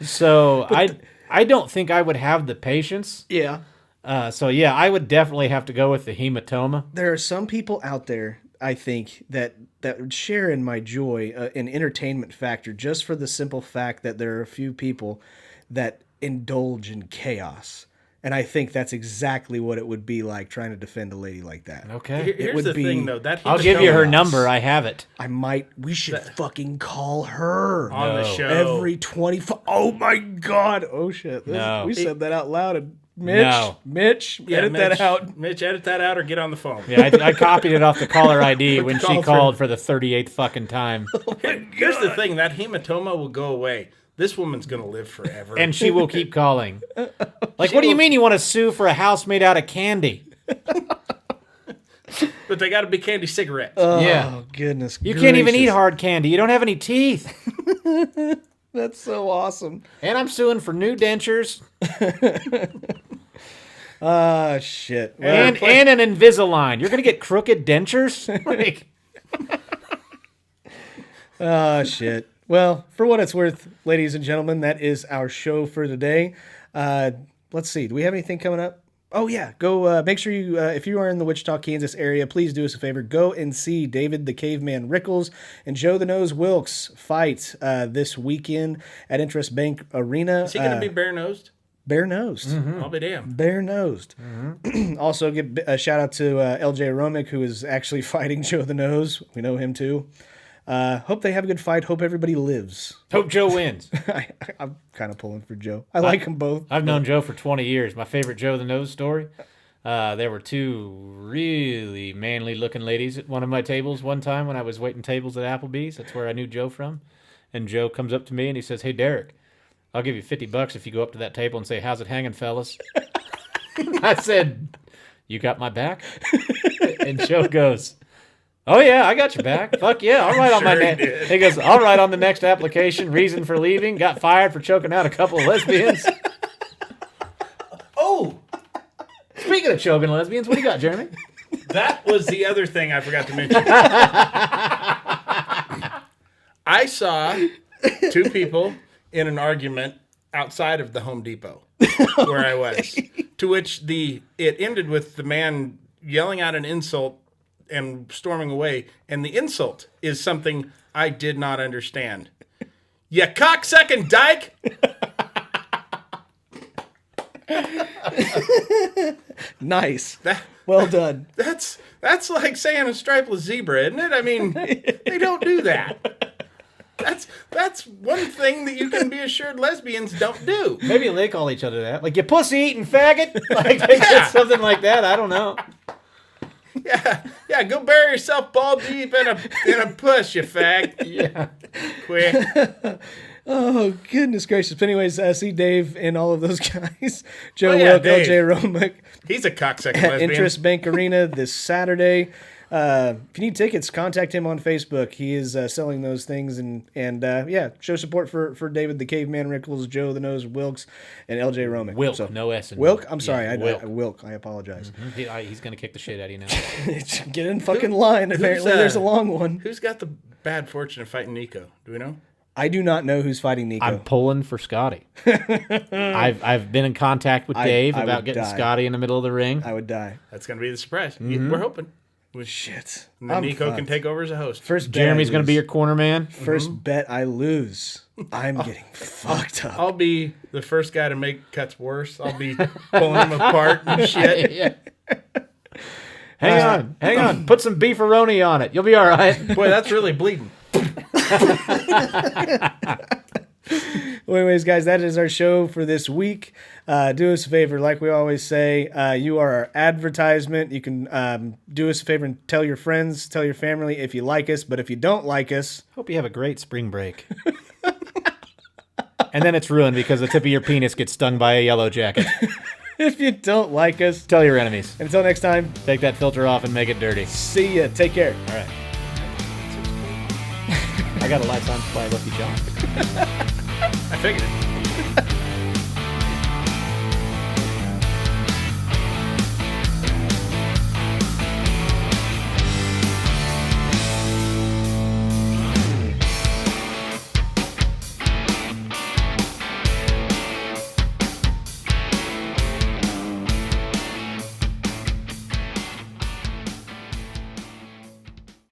So I don't think I would have the patience. Yeah. So yeah, I would definitely have to go with the hematoma. There are some people out there, I think, that would share in my joy, an entertainment factor, just for the simple fact that there are a few people that indulge in chaos. And I think that's exactly what it would be like trying to defend a lady like that. Okay. Here's would the be- thing, though. That I'll give you her hematoma number. I have it. We should fucking call her on the No. show. every 24. Oh my God. Oh shit. No. We said that out loud. And Mitch, No. Mitch, edit that out. Mitch, edit that out or get on the phone. Yeah, I copied it off the caller ID when she Call called for the 38th fucking time. Here's the thing. That hematoma will go away. This woman's going to live forever. And she will keep calling. Like, what do you mean you want to sue for a house made out of candy? But they got to be candy cigarettes. Yeah. Oh, goodness. You can't even eat gracious. hard candy. You don't have any teeth. That's so awesome. And I'm suing for new dentures Ah, shit. Well, and an Invisalign. You're going to get crooked dentures? Like, shit. Well, for what it's worth, ladies and gentlemen, that is our show for today. Let's see. Do we have anything coming up? Oh, yeah. Go make sure you, if you are in the Wichita, Kansas area, please do us a favor. Go and see David the Caveman Rickles and Joe the Nose Wilkes fight this weekend at Interest Bank Arena. Is he going to be bare-nosed? Bare-nosed. I'll be damned. Bare-nosed. Also, give a shout out to LJ Romick, who is actually fighting Joe the Nose. We know him too. Hope they have a good fight. Hope everybody lives. Hope Joe wins. I'm kind of pulling for Joe. I like them both. I've known Joe for 20 years. My favorite Joe the Nose story. There were two really manly-looking ladies at one of my tables one time when I was waiting tables at Applebee's. That's where I knew Joe from. And Joe comes up to me and he says, "Hey, Derek, I'll give you $50 if you go up to that table and say, 'How's it hanging, fellas?'" I said, "You got my back?" And Joe goes, "Oh, yeah, I got your back. Fuck yeah, I'll write on my name." He goes, "I'll write on the next application, reason for leaving, got fired for choking out a couple of lesbians." Oh, Speaking of choking lesbians, what do you got, Jeremy? that was the other thing I forgot to mention. I saw two people in an argument outside of the Home Depot where I was, to which it ended with the man yelling out an insult and storming away. And the insult is something I did not understand. "You cocksucking dyke!" Nice. Well done. That's like saying a stripeless zebra, isn't it? I mean, they don't do that. That's one thing that you can be assured lesbians don't do. Maybe they call each other that. Like, "You pussy-eating faggot." Like, they said something like that. I don't know. Yeah, go bury yourself ball deep in a puss, you fag. Yeah. Quick. Oh, goodness gracious. But anyways, see Dave and all of those guys. Joe Oh, yeah, Wilk, Dave. LJ Romick, He's a cocksucking lesbian. Interest Bank Arena this Saturday. If you need tickets, contact him on Facebook. He is selling those things. And show support for David the Caveman Rickles, Joe the Nose Wilkes, and LJ Romick. Wilk, So, no S in Wilk? it. I'm sorry. Yeah, Wilk. Wilk. I apologize. He's going to kick the shit out of you now. Get in fucking line. Apparently, there's a long one. Who's got the bad fortune of fighting Nico? Do we know? I do not know who's fighting Nico. I'm pulling for Scotty. I've been in contact with Dave I about would getting die. Scotty in the middle of the ring. I would die. That's going to be the surprise. We're hoping. Shit. And then Nico can take over as a host. First bet Jeremy's I going to be lose. your corner man. First bet I lose. I'm getting fucked up. I'll be the first guy to make cuts worse. I'll be pulling them apart and shit. Yeah. Hang on. Put some beefaroni on it. You'll be all right. Boy, that's really bleeding. Well, anyways, guys, that is our show for this week. Do us a favor, like we always say, you are our advertisement. You can do us a favor and tell your friends, tell your family if you like us. But if you don't like us, Hope you have a great spring break. And then it's ruined because the tip of your penis gets stung by a yellow jacket. if you don't like us, Tell your enemies. until next time, Take that filter off and make it dirty. see ya. Take care. All right. I got a lifetime supply of Lucky Charms. I figured it.